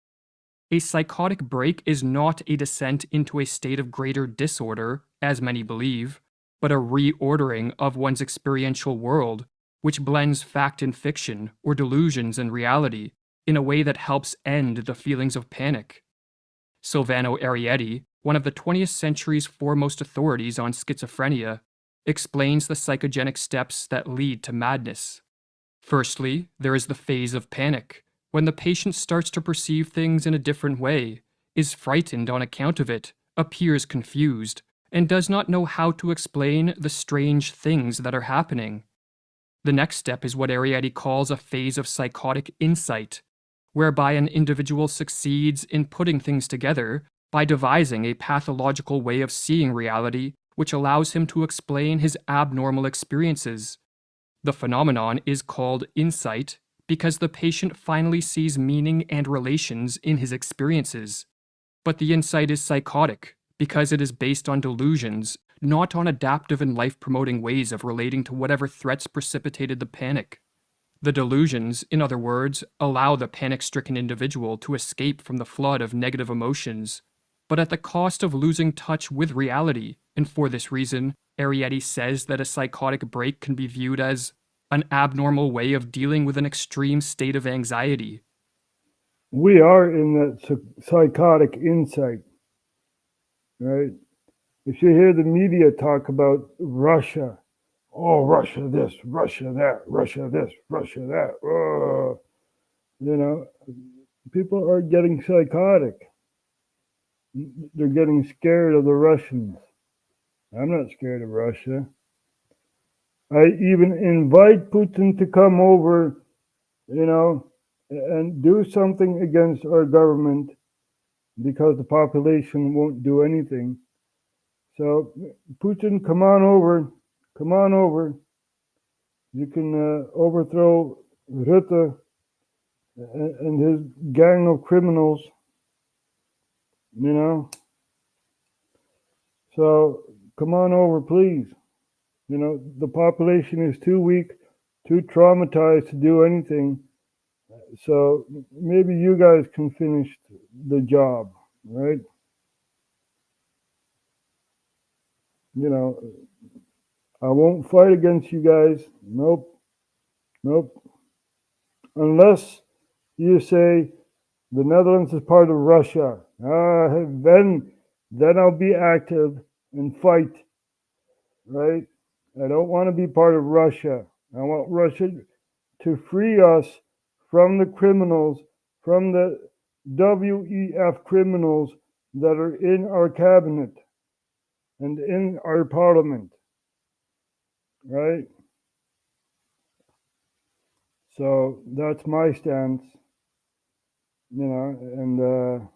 A psychotic break is not a descent into a state of greater disorder, as many believe, but a reordering of one's experiential world, which blends fact and fiction or delusions and reality in a way that helps end the feelings of panic. Silvano Arrietty, one of the 20th century's foremost authorities on schizophrenia, explains the psychogenic steps that lead to madness. Firstly, there is the phase of panic, when the patient starts to perceive things in a different way, is frightened on account of it, appears confused, and does not know how to explain the strange things that are happening. The next step is what Arrietty calls a phase of psychotic insight, whereby an individual succeeds in putting things together by devising a pathological way of seeing reality which allows him to explain his abnormal experiences. The phenomenon is called insight because the patient finally sees meaning and relations in his experiences. But the insight is psychotic because it is based on delusions, not on adaptive and life-promoting ways of relating to whatever threats precipitated the panic. The delusions, in other words, allow the panic-stricken individual to escape from the flood of negative emotions, but at the cost of losing touch with reality, and for this reason, Arrietty says that a psychotic break can be viewed as an abnormal way of dealing with an extreme state of anxiety. We are in that psychotic insight, right? If you hear the media talk about Russia, oh, Russia this, Russia that, Russia this, Russia that, oh, you know, people are getting psychotic. They're getting scared of the Russians. I'm not scared of Russia. I even invite Putin to come over, you know, and do something against our government because the population won't do anything. So, Putin, come on over. Come on over. You can overthrow Rutte and his gang of criminals, you know. So, come on over, please. You know, the population is too weak, too traumatized to do anything. So, maybe you guys can finish the job, right? You know, I won't fight against you guys. Nope. Nope. Unless you say the Netherlands is part of Russia. Then I'll be active and fight. Right? I don't want to be part of Russia. I want Russia to free us from the criminals, from the WEF criminals that are in our cabinet and in our parliament. Right? So that's my stance, you know, and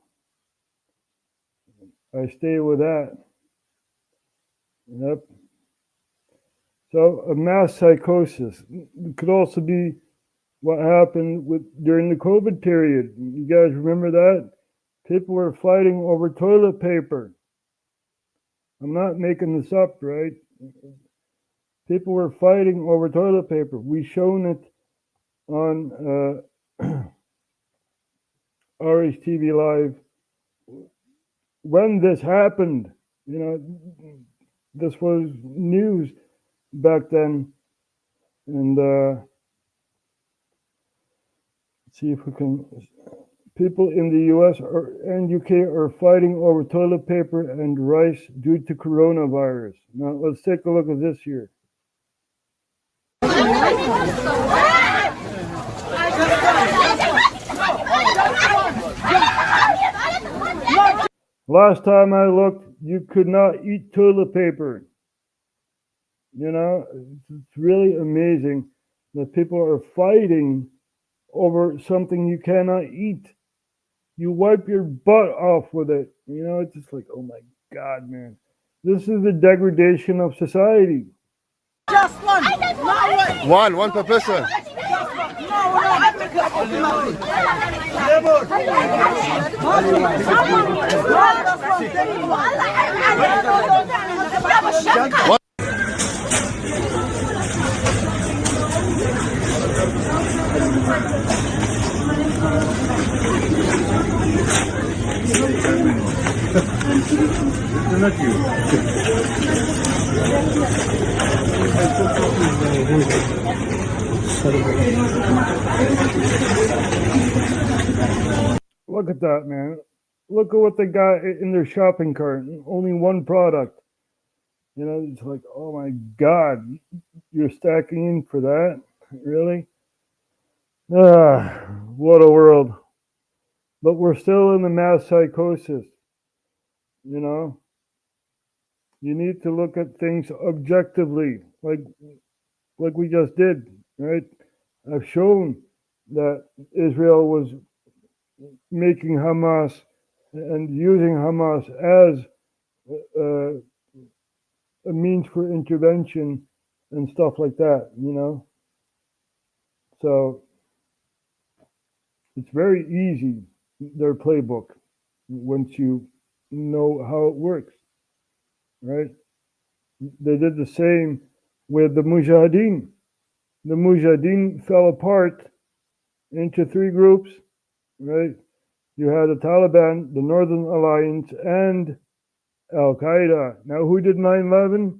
I stay with that. Yep. So a mass psychosis could also be what happened during the COVID period. You guys remember that? People were fighting over toilet paper. I'm not making this up, right? People were fighting over toilet paper. We've shown it on RHTVLive. When this happened, you know, this was news back then. And let's see if we can. People in the US and UK are fighting over toilet paper and rice due to coronavirus. Now let's take a look at this here. Last time I looked, you could not eat toilet paper. You know, it's really amazing that people are fighting over something you cannot eat. You wipe your butt off with it. You know, it's just like, oh my God, man. This is the degradation of society. Just one. One per person. Look at that, man. Look at what they got in their shopping cart. Only one product. You know, it's like, oh my God, you're stacking in for that? Really? What a world. But we're still in the mass psychosis. You know? You need to look at things objectively, like we just did, right? I've shown that Israel was making Hamas and using Hamas as a means for intervention and stuff like that, you know? So it's very easy, their playbook, once you know how it works, right? They did the same with the Mujahideen. The Mujahideen fell apart into three groups, right? You had the Taliban, the Northern Alliance, and Al-Qaeda. Now, who did 9/11?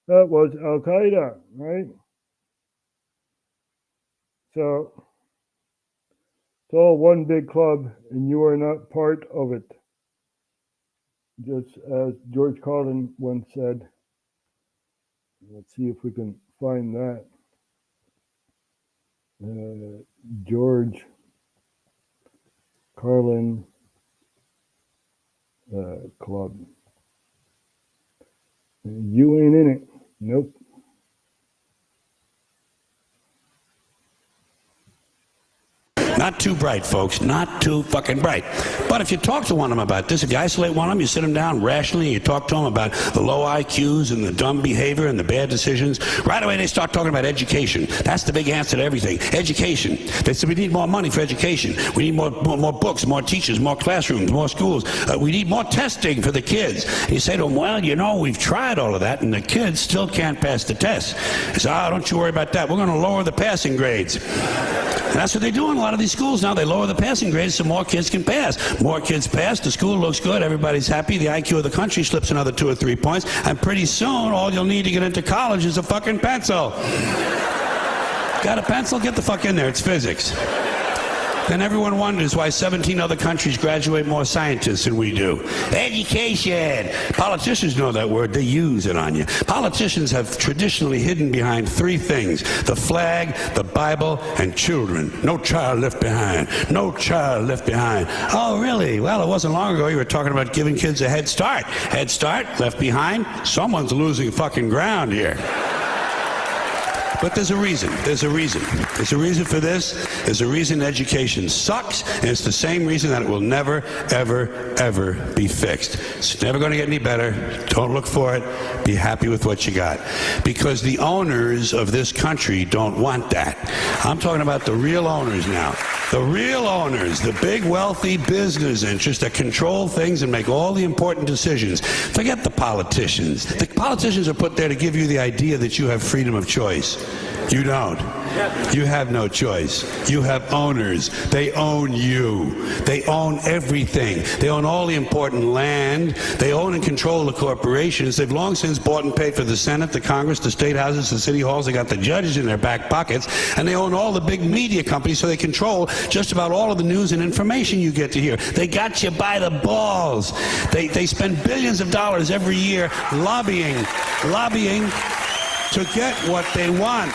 That was Al-Qaeda, right? So, it's all one big club, and you are not part of it. Just as George Carlin once said. Let's see if we can find that. George Carlin Club. You ain't in it. Nope. Not too bright, folks. Not too fucking bright. But if you talk to one of them about this, if you isolate one of them, you sit them down rationally, and you talk to them about the low IQs and the dumb behavior and the bad decisions, right away they start talking about education. That's the big answer to everything. Education. They say we need more money for education. We need more books, more teachers, more classrooms, more schools. We need more testing for the kids. And you say to them, well, you know, we've tried all of that, and the kids still can't pass the test. They say, don't you worry about that. We're going to lower the passing grades. And that's what they do in a lot of these schools now. They lower the passing grades so more kids can pass. More kids pass, the school looks good, everybody's happy, the IQ of the country slips another 2 or 3 points, and pretty soon all you'll need to get into college is a fucking pencil. Got a pencil? Get the fuck in there, it's physics. Then everyone wonders why 17 other countries graduate more scientists than we do. Education! Politicians know that word, they use it on you. Politicians have traditionally hidden behind 3 things: the flag, the Bible, and children. No child left behind. No child left behind. Oh, really? Well, it wasn't long ago you were talking about giving kids a head start. Head start, left behind? Someone's losing fucking ground here. But there's a reason. There's a reason. There's a reason for this. There's a reason education sucks, and it's the same reason that it will never, ever, ever be fixed. It's never going to get any better. Don't look for it. Be happy with what you got. Because the owners of this country don't want that. I'm talking about the real owners now. The real owners, the big wealthy business interests that control things and make all the important decisions. Forget the politicians. The politicians are put there to give you the idea that you have freedom of choice. You don't. You have no choice. You have owners. They own you. They own everything. They own all the important land. They own and control the corporations. They've long since bought and paid for the Senate, the Congress, the state houses, the city halls. They got the judges in their back pockets. And they own all the big media companies, so they control just about all of the news and information you get to hear. They got you by the balls. They spend billions of dollars every year lobbying to get what they want.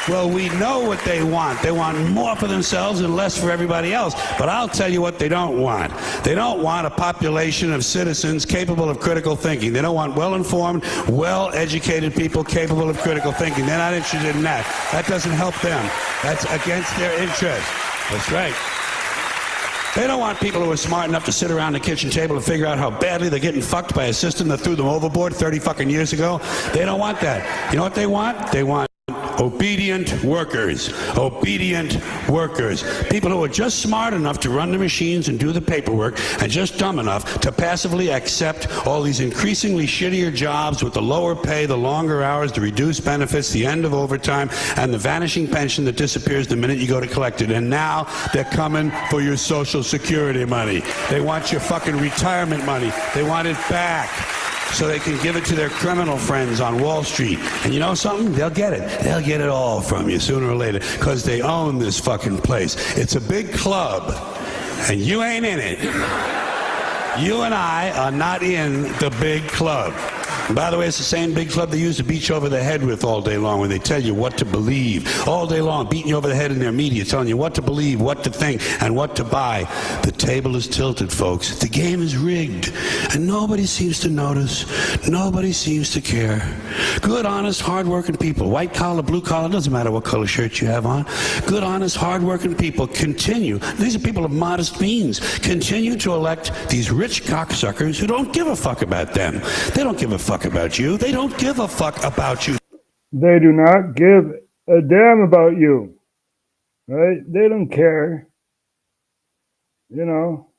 Well, we know what they want. They want more for themselves and less for everybody else. But I'll tell you what they don't want. They don't want a population of citizens capable of critical thinking. They don't want well-informed, well-educated people capable of critical thinking. They're not interested in that. That doesn't help them. That's against their interest. That's right. They don't want people who are smart enough to sit around the kitchen table and figure out how badly they're getting fucked by a system that threw them overboard 30 fucking years ago. They don't want that. You know what they want? They want Obedient workers. Obedient workers. People who are just smart enough to run the machines and do the paperwork and just dumb enough to passively accept all these increasingly shittier jobs with the lower pay, the longer hours, the reduced benefits, the end of overtime, and the vanishing pension that disappears the minute you go to collect it. And now they're coming for your Social Security money. They want your fucking retirement money. They want it back so they can give it to their criminal friends on Wall Street. And you know something? They'll get it. They'll get it all from you sooner or later because they own this fucking place. It's a big club, and you ain't in it. You and I are not in the big club. And by the way, it's the same big club they use to beat you over the head with all day long when they tell you what to believe. All day long, beating you over the head in their media, telling you what to believe, what to think, and what to buy. The table is tilted, folks. The game is rigged. And nobody seems to notice. Nobody seems to care. Good, honest, hard-working people. White collar, blue collar, doesn't matter what color shirt you have on. Good, honest, hard-working people continue. These are people of modest means. Continue to elect these rich cocksuckers who don't give a fuck about them. They don't give a fuck about you. They don't give a fuck about you. They do not give a damn about you. Right? They don't care. You know,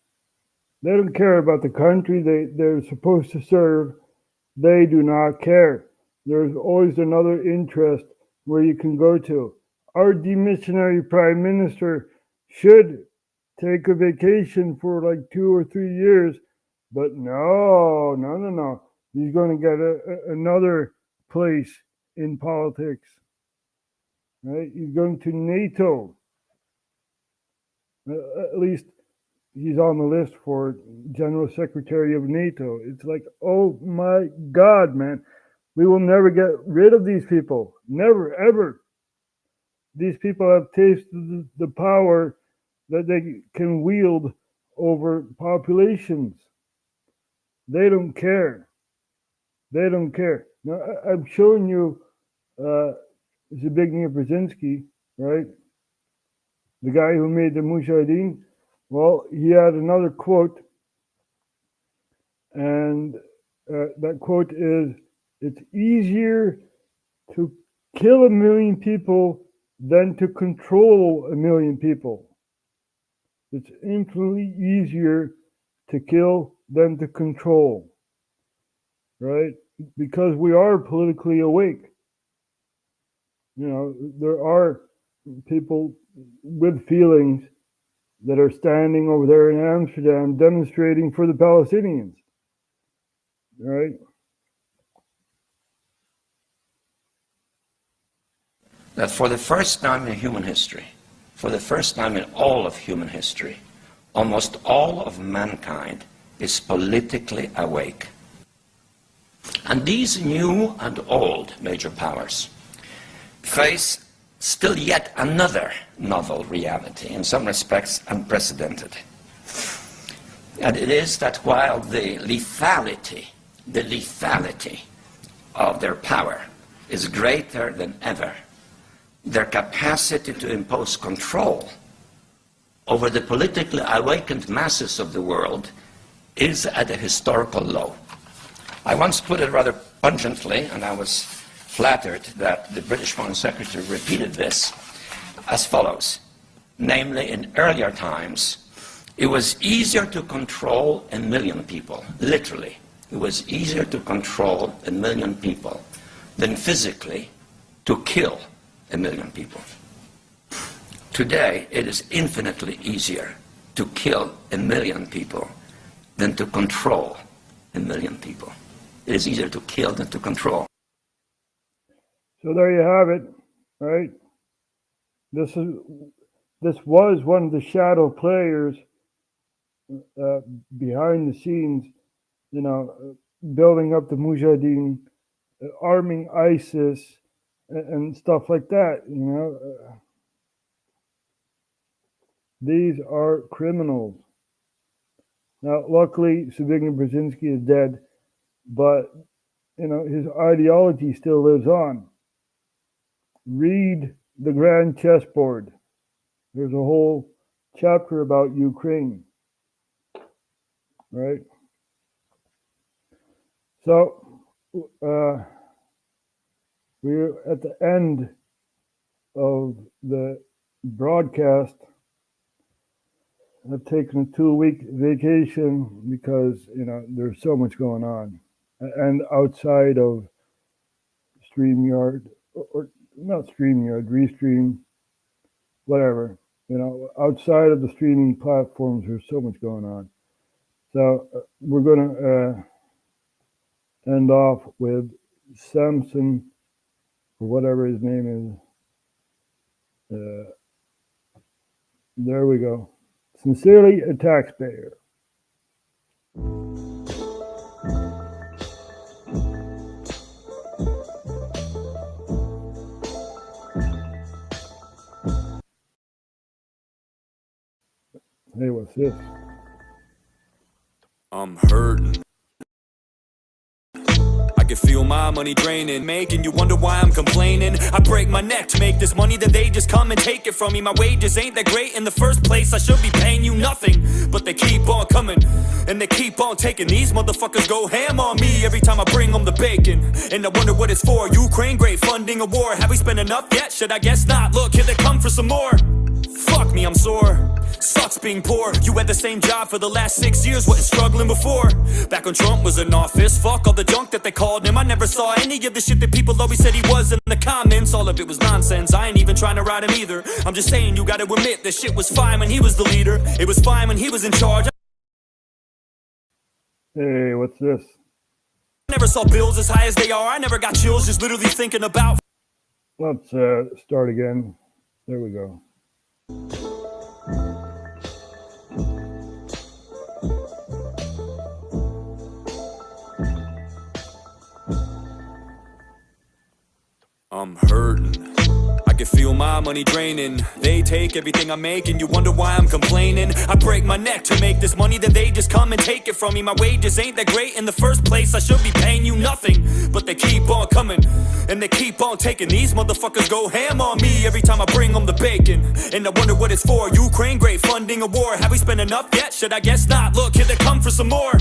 they don't care about the country they're supposed to serve. They do not care. There's always another interest where you can go to. Our demissionary prime minister should take a vacation for like 2 or 3 years, but no. He's going to get another place in politics. Right? He's going to NATO. At least he's on the list for General Secretary of NATO. It's like, oh my God, man. We will never get rid of these people. Never, ever. These people have tasted the power that they can wield over populations. They don't care. They don't care. Now, I'm showing you Zbigniew Brzezinski, right? The guy who made the Mujahideen. Well, he had another quote, and that quote is, "It's easier to kill 1 million people than to control 1 million people." It's infinitely easier to kill than to control, right? Because we are politically awake. You know, there are people with feelings that are standing over there in Amsterdam demonstrating for the Palestinians, right? That for the first time in human history, for the first time in all of human history, almost all of mankind is politically awake. And these new and old major powers face still yet another novel reality, in some respects unprecedented. And it is that while the lethality of their power is greater than ever, their capacity to impose control over the politically awakened masses of the world is at a historical low. I once put it rather pungently, and I was flattered that the British Foreign Secretary repeated this, as follows. Namely, in earlier times, it was easier to control 1 million people, literally. It was easier to control 1 million people than physically to kill 1 million people. Today, it is infinitely easier to kill 1 million people than to control 1 million people. It is easier to kill than to control. So there you have it, right? This was one of the shadow players behind the scenes, you know, building up the Mujahideen, arming ISIS, and stuff like that, you know. These are criminals. Now, luckily, Zbigniew Brzezinski is dead, but, you know, his ideology still lives on. Read the Grand Chessboard. There's a whole chapter about Ukraine, right? So, we're at the end of the broadcast. I've taken a 2-week vacation because, there's so much going on. And outside of StreamYard, or not StreamYard, Restream, whatever, outside of the streaming platforms, there's so much going on. So we're going to end off with Samson, or whatever his name is. There we go. Sincerely, a taxpayer. Hey, what's this? I'm hurting. I can feel my money draining, making you wonder why I'm complaining. I break my neck to make this money, then they just come and take it from me. My wages ain't that great in the first place. I should be paying you nothing, but they keep on coming and they keep on taking. These motherfuckers go ham on me every time I bring them the bacon. And I wonder what it's for. Ukraine, great funding a war. Have we spent enough yet? Should I guess not? Look, here they come for some more. Fuck me, I'm sore. Sucks being poor. You had the same job for the last 6 years, wasn't struggling before. Back when Trump was in office, fuck all the junk that they called him. I never saw any of the shit that people always said he was in the comments. All of it was nonsense, I ain't even trying to ride him either. I'm just saying you gotta admit that shit was fine when he was the leader. It was fine when he was in charge. Hey, what's this? I never saw bills as high as they are. I never got chills just literally thinking about. Let's start again. There we go. I'm hurting. I can feel my money draining. They take everything I make and you wonder why I'm complaining. I break my neck to make this money, then they just come and take it from me. My wages ain't that great in the first place. I should be paying you nothing, but they keep on coming and they keep on taking. These motherfuckers go ham on me every time I bring them the bacon. And I wonder what it's for. Ukraine, great funding a war. Have we spent enough yet? Should I guess not? Look, here they come for some more.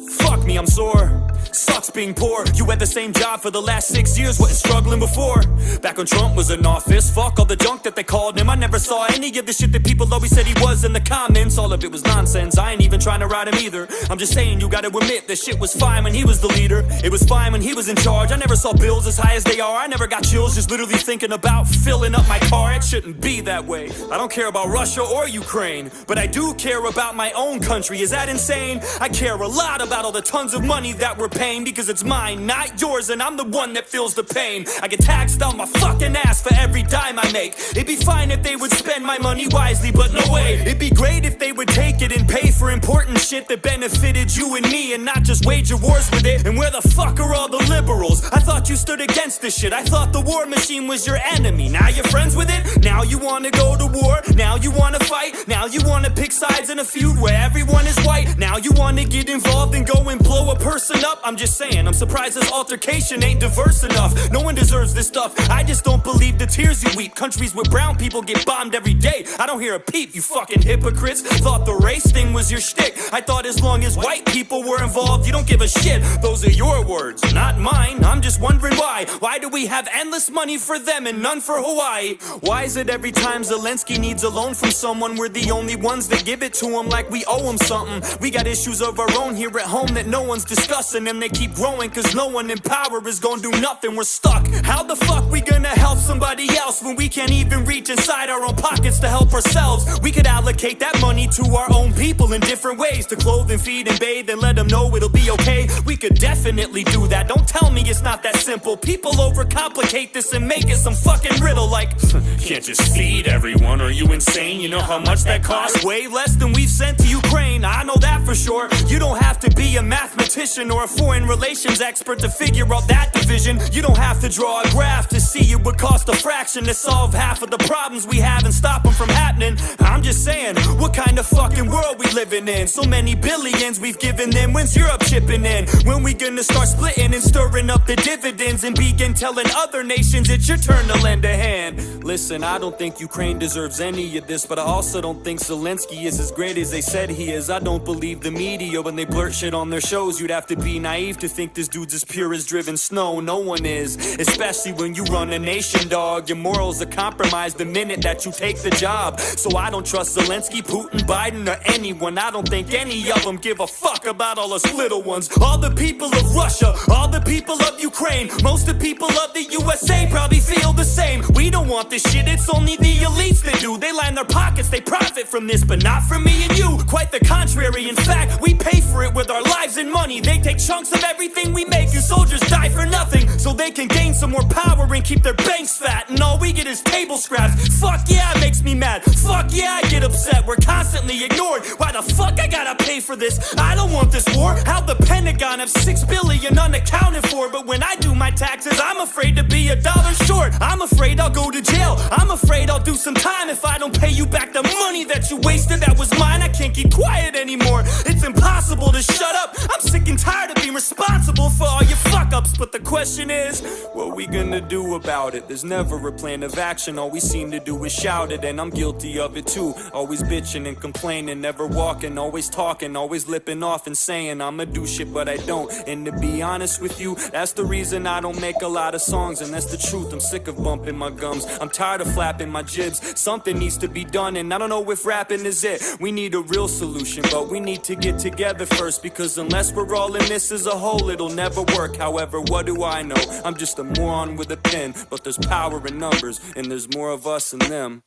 Fuck me, I'm sore. Sucks being poor. You had the same job for the last 6 years, wasn't struggling before. Back when Trump was in office, fuck all the junk that they called him. I never saw any of the shit that people always said he was in the comments. All of it was nonsense, I ain't even trying to ride him either. I'm just saying you gotta admit that shit was fine when he was the leader. It was fine when he was in charge. I never saw bills as high as they are. I never got chills just literally thinking about filling up my car. It shouldn't be that way. I don't care about Russia or Ukraine, but I do care about my own country. Is that insane? I care a lot about all the tons of money that we're paying, because it's mine, not yours, and I'm the one that feels the pain. I get taxed on my fucking ass for every dime I make. It'd be fine if they would spend my money wisely, but no way. It'd be great if they would take it and pay for important shit that benefited you and me, and not just wage wars with it. And where the fuck are all the liberals? I thought you stood against this shit. I thought the war machine was your enemy. Now you're friends with it? Now you wanna go to war? Now you wanna fight? Now you wanna pick sides in a feud where everyone is white? Now you wanna get involved and go and blow a person up? I'm just saying, I'm surprised this altercation ain't diverse enough. No one deserves this stuff. I just don't believe the tears you weep. Countries where brown people get bombed every day. I don't hear a peep, you fucking hypocrites. Thought the race thing was your shtick. I thought as long as white people were involved, you don't give a shit. Those are your words, not mine. I'm just wondering why. Why do we have endless money for them and none for Hawaii? Why is it every time Zelensky needs a loan from someone, we're the only ones that give it to him like we owe him something? We got issues of our own here at home that no one's discussing, and they keep growing cause no one in power is gonna do nothing. We're stuck. How the fuck we gonna help somebody else when we can't even reach inside our own pockets to help ourselves? We could allocate that money to our own people in different ways, to clothe and feed and bathe and let them know it'll be okay. We could definitely do that. Don't tell me it's not that simple. People overcomplicate this and make it some fucking riddle like can't just feed everyone. Are you insane? You know how much that costs? Way less than we've sent to Ukraine. I know that for sure. You don't have to be a mathematician or a foreign relations expert to figure out that division. You don't have to draw a graph to see it would cost a fraction to solve half of the problems we have and stop them from happening. I'm just saying, what kind of fucking world we living in? So many billions we've given them. When's Europe chipping in? When we gonna start splitting and stirring up the dividends and begin telling other nations it's your turn to lend a hand? Listen, I don't think Ukraine deserves any of this, but I also don't think Zelensky is as great as they said he is. I don't believe the media when they blurt shit on their shows. You'd have to be naive to think this dude's as pure as driven snow. No one is, especially when you run a nation, dog. Your morals are compromised the minute that you take the job. So I don't trust Zelensky, Putin, Biden, or anyone. I don't think any of them give a fuck about all us little ones. All the people of Russia, all the people of Ukraine, most of the people of the USA probably feel the same. We don't want this shit, it's only the elites that do. They line their pockets, they profit from this, but not from me and you. Quite the contrary, in fact, we pay for it with our lives and money. They take chunks of everything we make, and soldiers die for nothing, so they can gain some more power and keep their banks fat. And all we get is table scraps. Fuck yeah, it makes me mad. Fuck yeah, I get upset. We're constantly ignored. Why the fuck I gotta pay for this? I don't want this war. How the Pentagon have $6 billion unaccounted for, but when I do my taxes, I'm afraid to be $1 short. I'm afraid I'll go to jail. I'm afraid I'll do some time if I don't pay you back the money that you wasted. That was mine. I can't keep quiet anymore. It's impossible to shut up. I'm sick and tired of being responsible for all your fuck-ups. But the question is, what we gonna do about it? There's never a plan of action. All we seem to do is shout it, and I'm guilty of it too. Always bitching and complaining, never walking, always talking, always lipping off and saying I'ma do shit, but I don't. And to be honest with you, that's the reason I don't make a lot of songs, and that's the truth. I'm sick of bumping my gums. I'm tired of flapping my jibs. Something needs to be done, and I don't know if rapping is it. We need a real solution, but we need to get together first, because unless we're all in this as a whole, it'll never work. However, what do I know? I'm just a moron with a pen, but there's power in numbers, and there's more of us than them.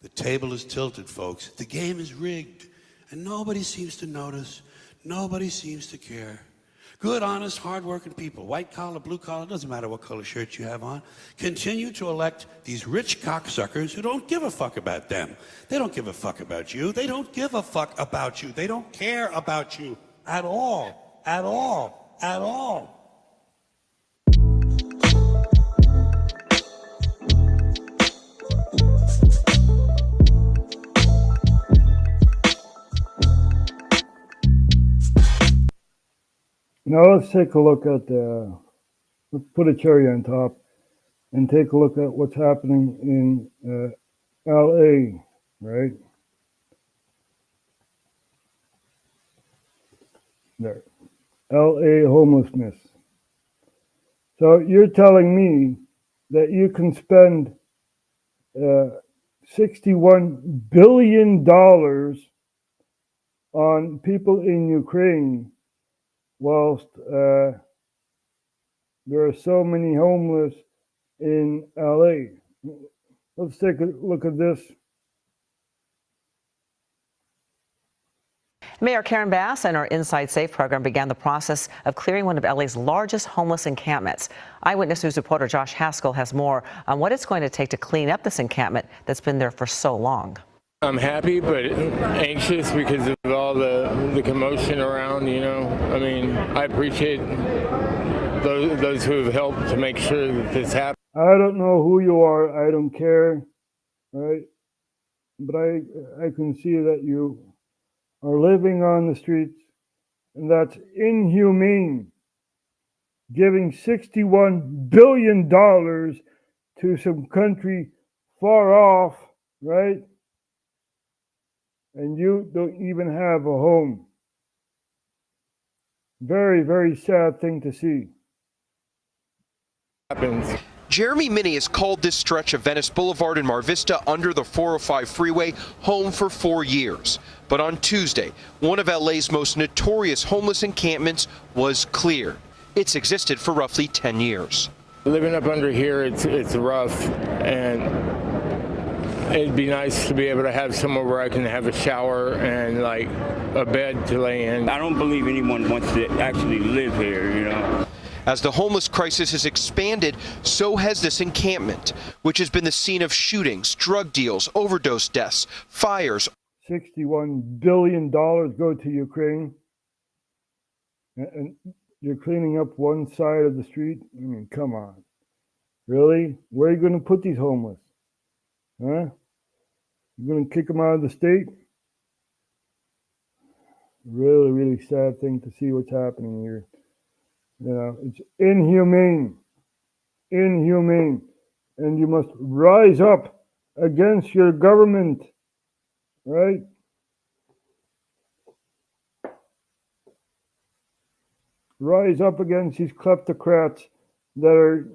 The table is tilted, folks. The game is rigged, and nobody seems to notice. Nobody seems to care. Good, honest, hard-working people, white collar, blue collar, doesn't matter what color shirt you have on, continue to elect these rich cocksuckers who don't give a fuck about them. They don't give a fuck about you. They don't give a fuck about you. They don't care about you at all, at all, at all. Now let's take a look at, let's put a cherry on top and take a look at what's happening in LA, right? There, LA homelessness. So you're telling me that you can spend $61 billion on people in Ukraine whilst there are so many homeless in LA. Let's take a look at this. Mayor Karen Bass and our Inside Safe program began the process of clearing one of LA's largest homeless encampments. Eyewitness News reporter Josh Haskell has more on what it's going to take to clean up this encampment that's been there for so long. I'm happy but anxious because of all the commotion around, you know. I mean, I appreciate those who have helped to make sure that this happens. I don't know who you are. I don't care, right? But I can see that you are living on the streets, and that's inhumane. Giving $61 billion to some country far off, right? And you don't even have a home. Very, very sad thing to see. Jeremy Minnie has called this stretch of Venice Boulevard and Mar Vista under the 405 freeway home for 4 years. But on Tuesday, one of LA's most notorious homeless encampments was cleared. It's existed for roughly 10 years. Living up under here, it's rough, and it'd be nice to be able to have somewhere where I can have a shower and like a bed to lay in. I don't believe anyone wants to actually live here, you know. As the homeless crisis has expanded, so has this encampment, which has been the scene of shootings, drug deals, overdose deaths, fires. $61 billion go to Ukraine, and you're cleaning up one side of the street? I mean, come on. Really? Where are you going to put these homeless? Huh? You're going to kick them out of the state? Really, really sad thing to see what's happening here. You know, it's inhumane. Inhumane. And you must rise up against your government. Right? rise up against these kleptocrats that are,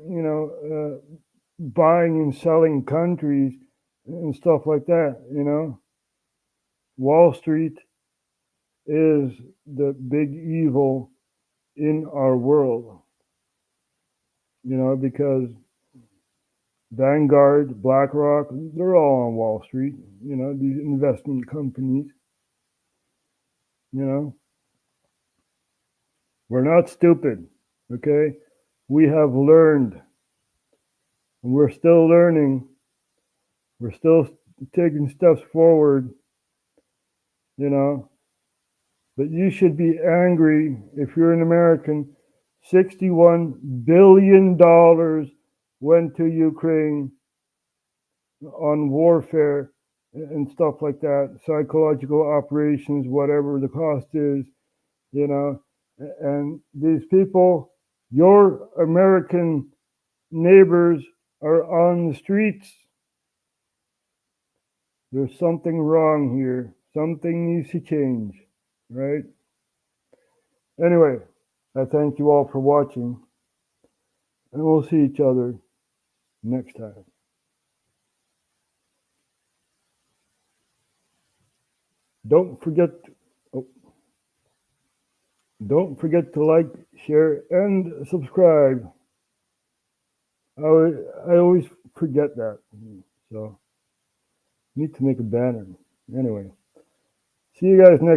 buying and selling countries and stuff like that, Wall Street is the big evil in our world, because Vanguard, BlackRock, they're all on Wall Street, these investment companies, We're not stupid, okay? We have learned, and we're still learning. We're still taking steps forward, But you should be angry if you're an American. $61 billion went to Ukraine on warfare and stuff like that, psychological operations, whatever the cost is, and these people, your American neighbors, are on the streets. There's something wrong here. Something needs to change, right? Anyway, I thank you all for watching, and we'll see each other next time. Don't forget to like, share, and subscribe. I always forget that, so I need to make a banner. Anyway, see you guys next